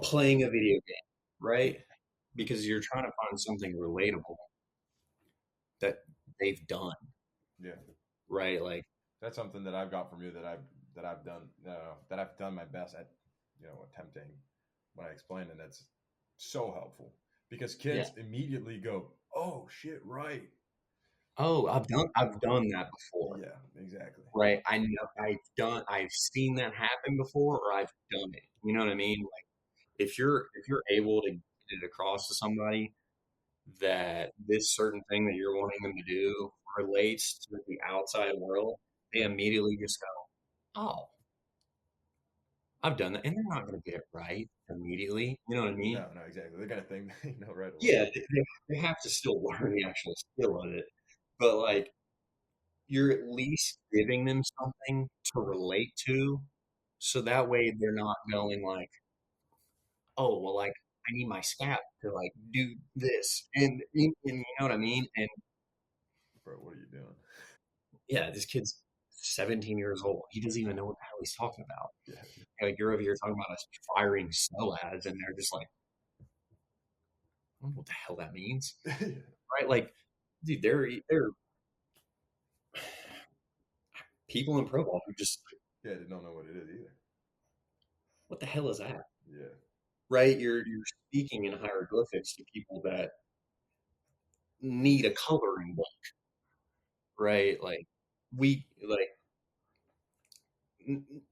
playing a video game, right? Because you're trying to find something relatable that they've done, yeah. right? Like, That's something that I've got from you that I've done my best at, attempting when I explain, and that's so helpful because yeah, kids immediately go, "Oh shit, right." oh, I've done that before, Yeah, exactly. right? I know I've seen that happen before, or I've done it. You know what I mean? Like, if you're able to get it across to somebody that this certain thing that you're wanting them to do relates to the outside world, they immediately just go, "Oh, I've done that," and they're not going to get it right immediately. You know what I mean? No, no, exactly. They got a thing they know right away. Yeah, they have to still learn the actual skill of it, but like you're at least giving them something to relate to, so that way they're not going like, "Oh, well, like I need my scap to like do this," and you know what I mean? And Bro, what are you doing? yeah, this kid's 17 years old. He doesn't even know what the hell he's talking about. Yeah, Like you're over here talking about us firing snow ads, and they're just like, I don't know what the hell that means, yeah, right? Like, dude, there are people in pro ball who just, yeah. They don't know what it is either. what the hell is that, Yeah, right? You're speaking in hieroglyphics to people that need a coloring book, right? Like we like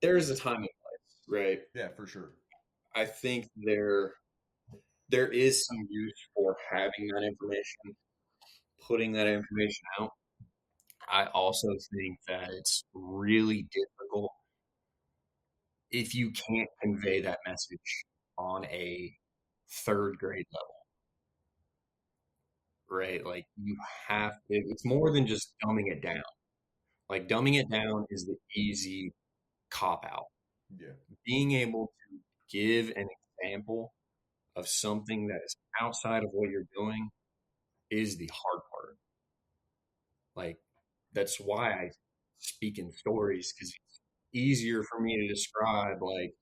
there's a time and place, right? yeah, for sure. I think there is some use for having that information, putting that information out. I also think that it's really difficult if you can't convey that message on a third grade level, right? Like you it's more than just dumbing it down. Like dumbing it down is the easy cop out. Yeah, Being able to give an example of something that is outside of what you're doing is the hard part. Like that's why I speak in stories because it's easier for me to describe like,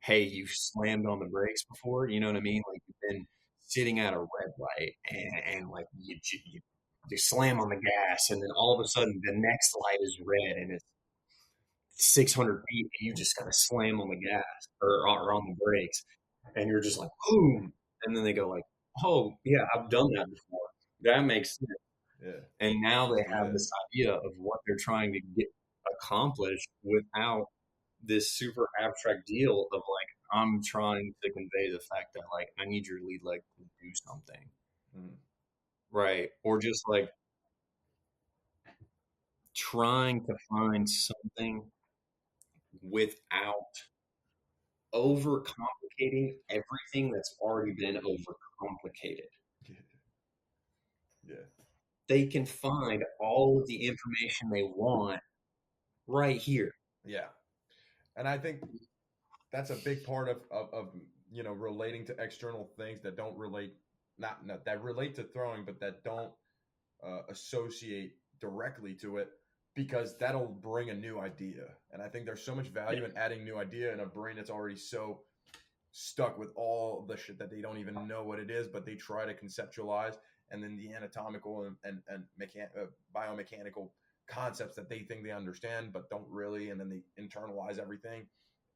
hey, you slammed on the brakes before, you know what I mean? Like you've been sitting at a red light and like you slam on the gas and then all of a sudden the next light is red and it's 600 feet and you just got to slam on the gas or on the brakes and you're just like boom and then they go like, oh, yeah, I've done that before. That makes sense. Yeah, And now they just do have that. this idea of what they're trying to get accomplished without this super abstract deal of like, I'm trying to convey the fact that like I need your lead leg to do something. Mm, Right. Or just like trying to find something without overcomplicating everything that's already been overcomplicated. yeah, yeah, They can find all of the information they want right here. yeah. And I think that's a big part of relating to external things that don't relate, not that relate to throwing, but that don't associate directly to it, because that'll bring a new idea. And I think there's so much Yeah. value in adding new idea in a brain that's already so stuck with all the shit that they don't even know what it is, but they try to conceptualize, and then the anatomical and biomechanical concepts that they think they understand but don't really, and then they internalize everything,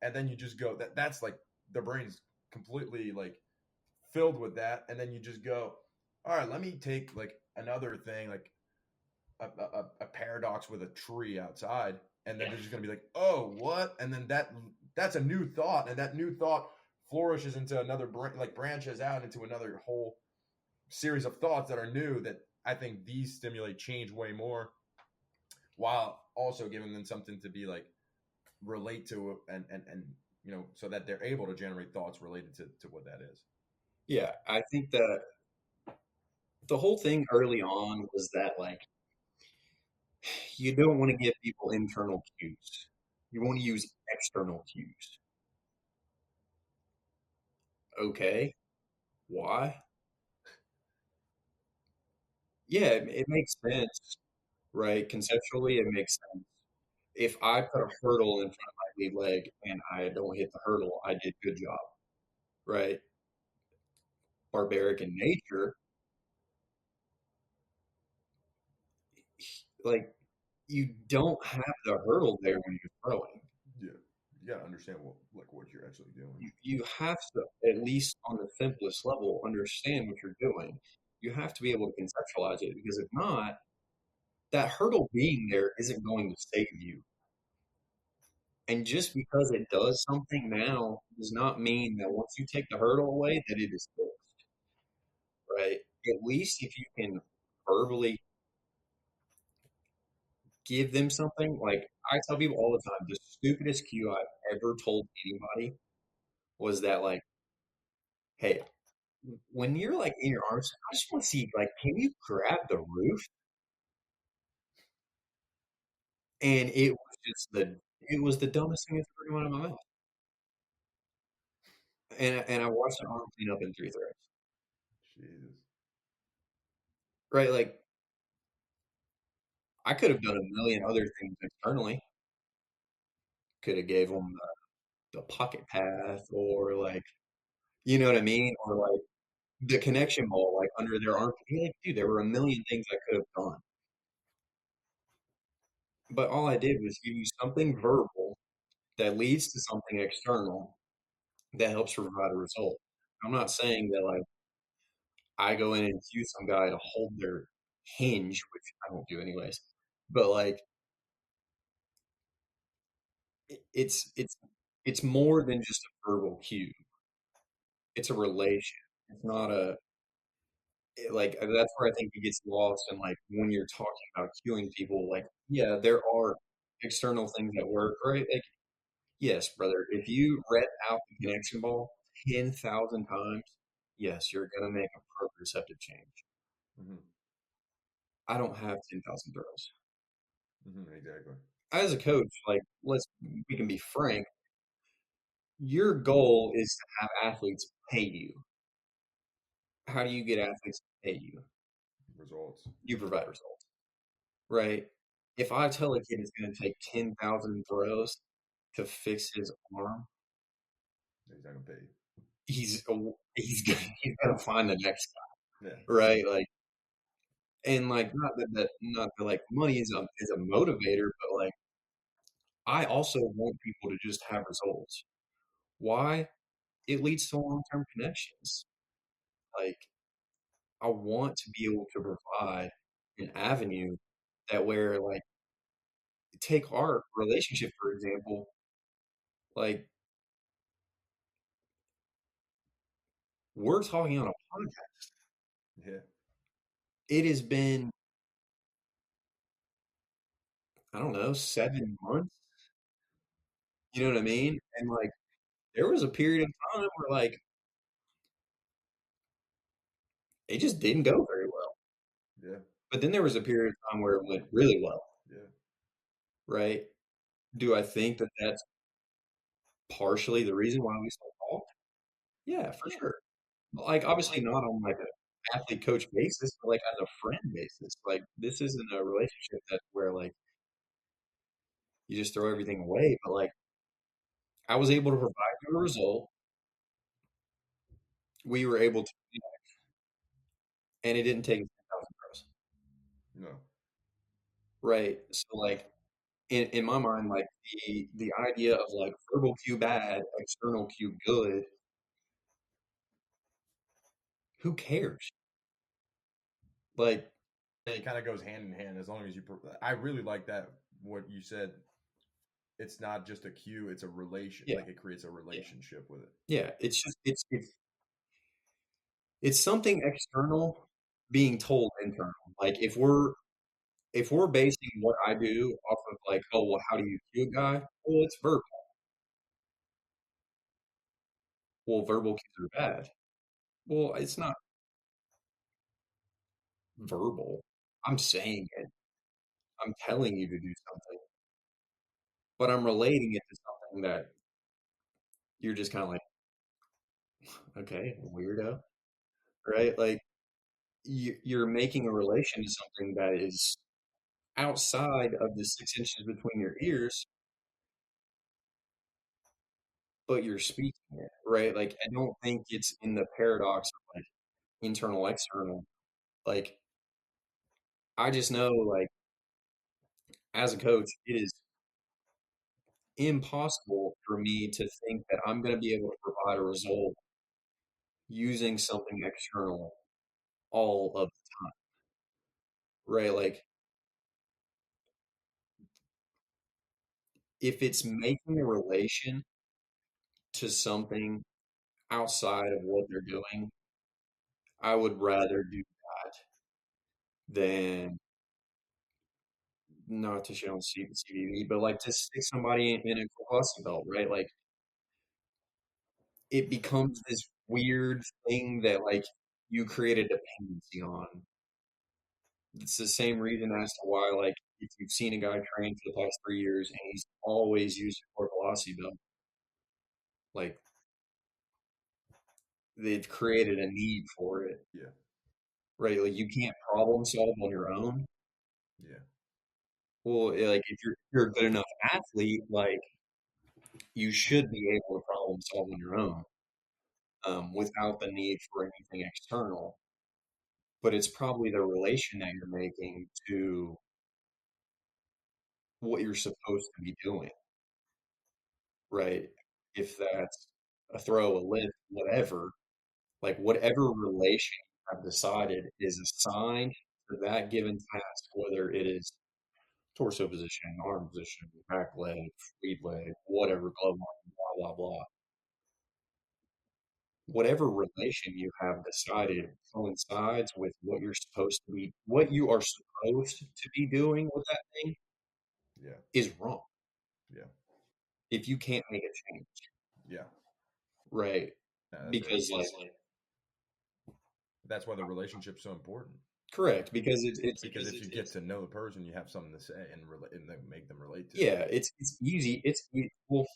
and then you just go that's like the brain's completely like filled with that, and then you just go, all right, let me take like another thing, like a paradox with a tree outside, and then Yeah. they're just going to be like, oh, what? And then that's a new thought, and that new thought flourishes into another like branches out into another whole series of thoughts that are new, that I think these stimulate change way more, while also giving them something to be like relate to, and so that they're able to generate thoughts related to what that is. Yeah. I think that the whole thing early on was that like you don't want to give people internal cues. You want to use external cues. Okay. Why? Yeah, it makes sense, right? Conceptually, it makes sense. If I put a hurdle in front of my lead leg and I don't hit the hurdle, I did good job, right? Barbaric in nature, like you don't have the hurdle there when you're throwing. Yeah, you got to understand what you're actually doing. You have to, at least on the simplest level, understand what you're doing. You have to be able to conceptualize it because if not, that hurdle being there isn't going to save you. And just because it does something now does not mean that once you take the hurdle away that it is fixed, right? At least if you can verbally give them something, like I tell people all the time, the stupidest cue I've ever told anybody was that like, hey, when you're like in your arms, I just want to see like, can you grab the roof? And it was the dumbest thing that's ever come out of my mouth. And I watched an arm clean up in 3 throws. Jesus. Right? Like I could have done a million other things externally. Could have gave them the pocket path or like you know what I mean? Or like the connection ball like under their arm. Like, dude, there were a million things I could have done. But all I did was give you something verbal that leads to something external that helps provide a result. I'm not saying that like I go in and cue some guy to hold their hinge, which I don't do anyways. But like it's more than just a verbal cue. It's a relation. It's not a like that's where I think it gets lost. And like when you're talking about cueing people, like yeah, there are external things that work, right? Like yes, brother, if you rep out the connection ball 10,000 times, yes, you're gonna make a proprioceptive change. Mm-hmm. I don't have 10,000 throws. Mm-hmm. Exactly. As a coach, like we can be frank, your goal is to have athletes pay you. How do you get athletes to pay you? Results. You provide results, right? If I tell a kid it's going to take 10,000 throws to fix his arm, He's not gonna pay you. he's he's gonna find the next Yeah. guy, right? Like, and like not that like money is a motivator, but like I also want people to just have results. Why? It leads to long term connections. Like I want to be able to provide an avenue that where like take our relationship for example, like we're talking on a podcast. Yeah. It has been, I don't know, 7 months. You know what I mean? And like there was a period of time where like it just didn't go very well. Yeah. But then there was a period of time where it went really well, Yeah. right? Do I think that that's partially the reason why we still talk? Yeah, for sure. Like obviously not on like a athlete coach basis, but like as a friend basis. Like this isn't a relationship that's where like you just throw everything away. But like I was able to provide you a result. We were able to, and it didn't take 10,000 pros, No. right? So like in my mind, like the idea of like verbal cue bad, external cue good, who cares? Like It kind of goes hand in hand as long as you. I really like that what you said. It's not just a cue; it's a relation. yeah, Like it creates a yeah, relationship with it. yeah. It's just it's something external being told internal. Like if we're basing what I do off of like, oh well, how do you cue a guy? Well, it's verbal. Well, verbal cues are bad. Well, it's not verbal. I'm saying it. I'm telling you to do something, but I'm relating it to something that you're just kind of like, okay, weirdo, right? Like you're making a relation to something that is outside of the 6 inches between your ears, but you're speaking it, right? Like I don't think it's in the paradox of like internal, external. Like I just know, like as a coach, it is impossible for me to think that I'm going to be able to provide a result using something external all of the time, right? Like if it's making a relation to something outside of what they're doing, I would rather do that than not to shit on CBD, but like to stick somebody in a velocity belt, right? Like it becomes this weird thing that like you create a dependency on. It's the same reason as to why, like, if you've seen a guy train for the past 3 years and he's always used a core velocity belt, like they've created a need for it, Yeah. right? Like you can't problem solve on your own. Yeah. Well, like if you're a good enough athlete, like you should be able to problem solve on your own, without the need for anything external. But it's probably the relation that you're making to what you're supposed to be doing, right? If that's a throw, a lift, whatever, like whatever relation you have decided is assigned to that given task, whether it is torso position, arm position, back leg, lead leg, whatever, glove arm, blah, blah, blah. Whatever relation you have decided coincides with what you're supposed to be, what you are supposed to be doing with that thing Yeah. is wrong Yeah. if you can't make a change, Yeah. right? That's right. Because, like, That's why the relationship's so important. correct, because it's Because if you get to know the person, you have something to say and then make them relate to it. yeah, it's easy. Well,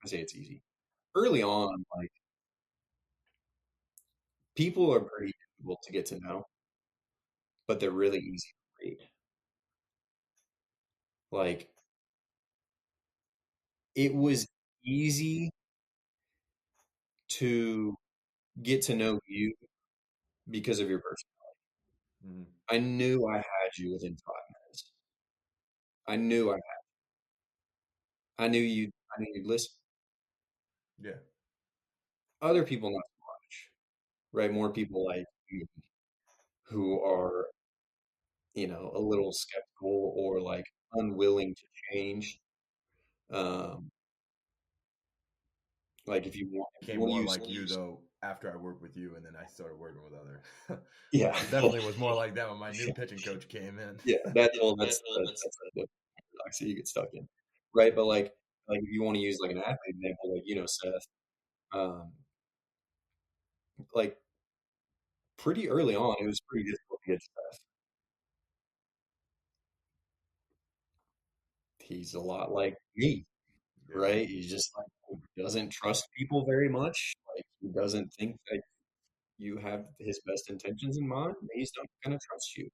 I say it's easy. Early on, like people are pretty difficult to get to know, but they're really easy to read. Like it was easy to get to know you because of your person. Mm-hmm. I knew I had you within 5 minutes. I knew I knew you'd listen. Yeah. Other people not so much, right? More people like me. who are, a little skeptical or like unwilling to change. Um, like if you Became want to more use, like you though after I worked with you, and then I started working with other. yeah, It definitely was more like that when my new pitching coach came in. yeah, that's the paradox that you get stuck in, right? But like if you want to use like an athlete example, like Seth, um, like pretty early on, it was pretty difficult to get Seth. He's a lot like me, Yeah, right? He's just like doesn't trust people very much. Like he doesn't think that you have his best intentions in mind. He's not gonna trust you.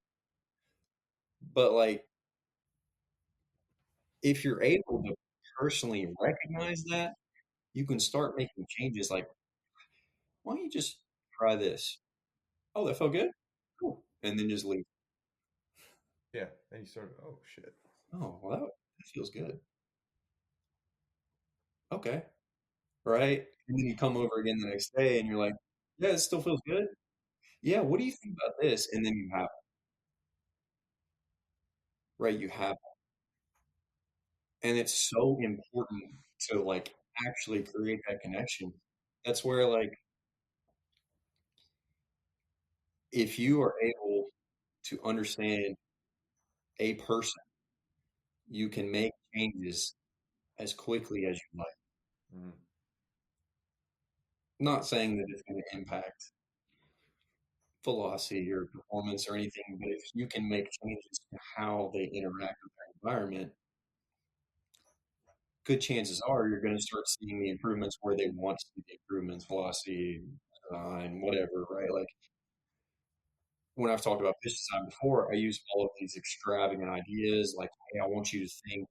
But like if you're able to personally recognize that, you can start making changes. Like, why don't you just try this? Oh, that felt good. Cool, and then just leave. yeah. And you sort of, oh shit. Oh, well, that feels good. Okay, right. And then you come over again the next day, and you're like, yeah, it still feels good. Yeah, what do you think about this? And then you have, right, you have, and it's so important to like actually create that connection. That's where like if you are able to understand a person, you can make changes as quickly as you like. Mm, Not saying that it's going to impact velocity or performance or anything, but if you can make changes to how they interact with their environment, good chances are you're going to start seeing the improvements where they want to see the improvements, velocity, design, whatever, right? Like when I've talked about pitch design before, I use all of these extravagant ideas, like, hey, I want you to think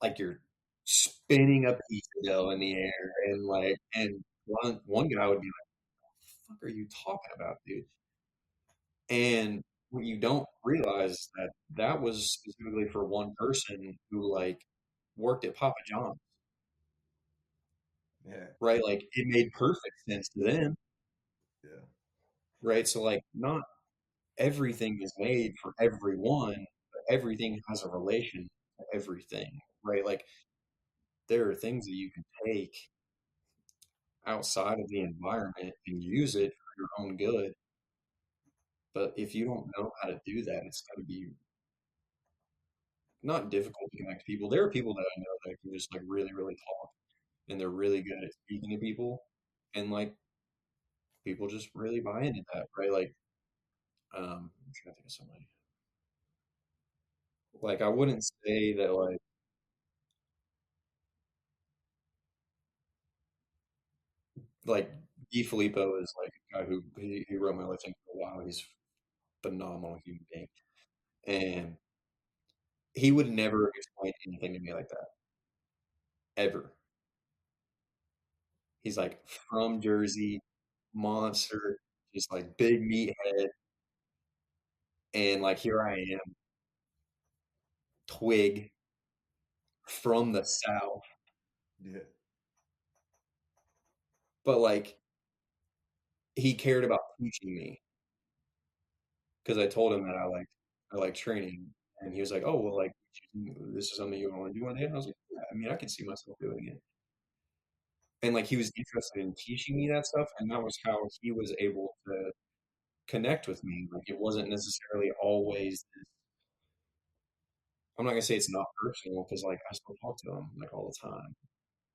like you're spinning a pizza dough in the air, and one guy would be like, "What the fuck are you talking about, dude?" And what you don't realize is that that was specifically for one person who like worked at Papa John's, yeah, right? Like it made perfect sense to them, yeah, right? So like not everything is made for everyone, but everything has a relation to everything, right? Like there are things that you can take outside of the environment and use it for your own good. But if you don't know how to do that, it's going to be not difficult to connect people. There are people that I know that can just like really, really talk and they're really good at speaking to people. And like people just really buy into that, right? Like, I'm trying to think of somebody. Like, I wouldn't say that like Di Filippo is like a guy who he wrote my life for a while. He's a phenomenal human being. And he would never explain anything to me like that, ever. He's like from Jersey, monster, just like big meathead. And like here I am, twig from the South. yeah, But like he cared about teaching me because I told him that I like training. And he was like, "Oh, well, like this is something you want to do one day." And I was like, "Yeah, I mean, I can see myself doing it." And like he was interested in teaching me that stuff, and that was how he was able to connect with me. Like it wasn't necessarily always this. I'm not gonna say it's not personal because like I still talk to him like all the time,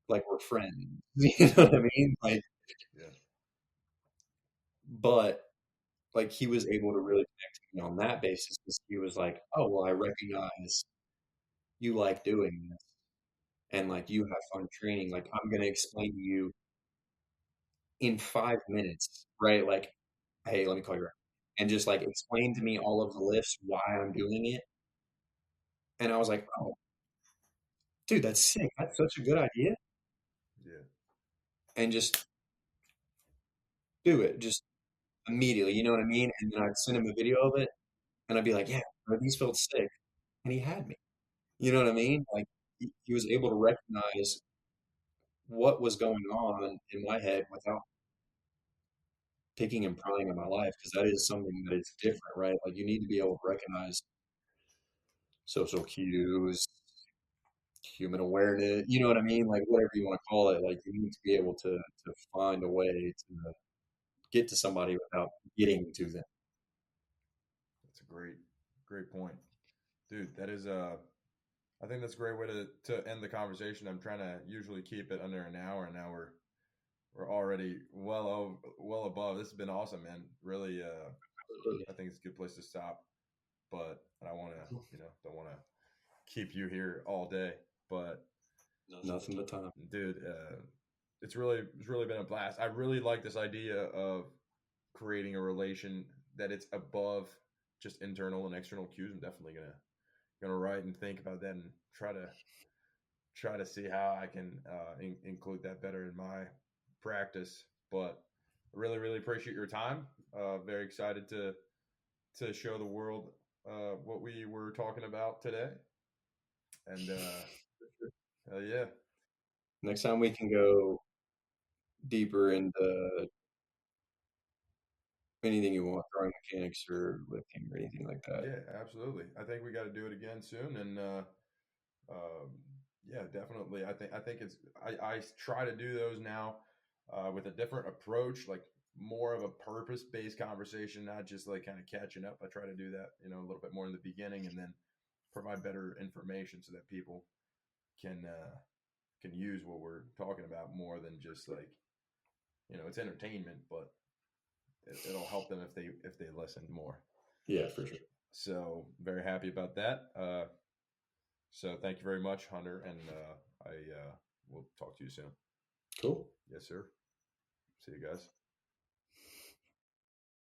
like we're friends. You know what I mean? Like, yeah, but like he was able to really connect with me on that basis because he was like, "Oh, well, I recognize you like doing this, and like you have fun training. Like I'm gonna explain to you in 5 minutes, right? Like, hey, let me call you right, and just like explain to me all of the lifts, why I'm doing it." And I was like, "Oh, dude, that's sick. That's such a good idea." yeah, And just do it, just immediately. You know what I mean? And then I'd send him a video of it, and I'd be like, "Yeah, bro, these felt sick," and he had me. You know what I mean? Like he was able to recognize what was going on in my head without picking and prying in my life because that is something that is different, right? Like you need to be able to recognize social cues, human awareness, you know what I mean? Like whatever you want to call it, like you need to be able to find a way to get to somebody without getting to them. That's a great point, dude. That is I think that's a great way to end the conversation. I'm trying to usually keep it under an hour, and now we're already well above. This has been awesome, man. Really, I think it's a good place to stop. But I don't want to, don't want to keep you here all day. But Nothing but time. dude, it's really been a blast. I really like this idea of creating a relation that it's above just internal and external cues. I'm definitely gonna write and think about that and try to see how I can include that better in my practice. But I really appreciate your time. Very excited to show the world what we were talking about today. And yeah, Next time we can go deeper into anything you want, throwing mechanics or lifting or anything like that. yeah, absolutely. I think we got to do it again soon. And um, yeah, definitely. I think it's I try to do those now with a different approach, like more of a purpose based conversation, not just like kind of catching up. I try to do that, a little bit more in the beginning, and then provide better information so that people can use what we're talking about more than just like it's entertainment, but it'll help them if they listen more. Yeah, for sure. So very happy about that. So thank you very much, Hunter, and I will talk to you soon. Cool. Yes, sir. See you guys.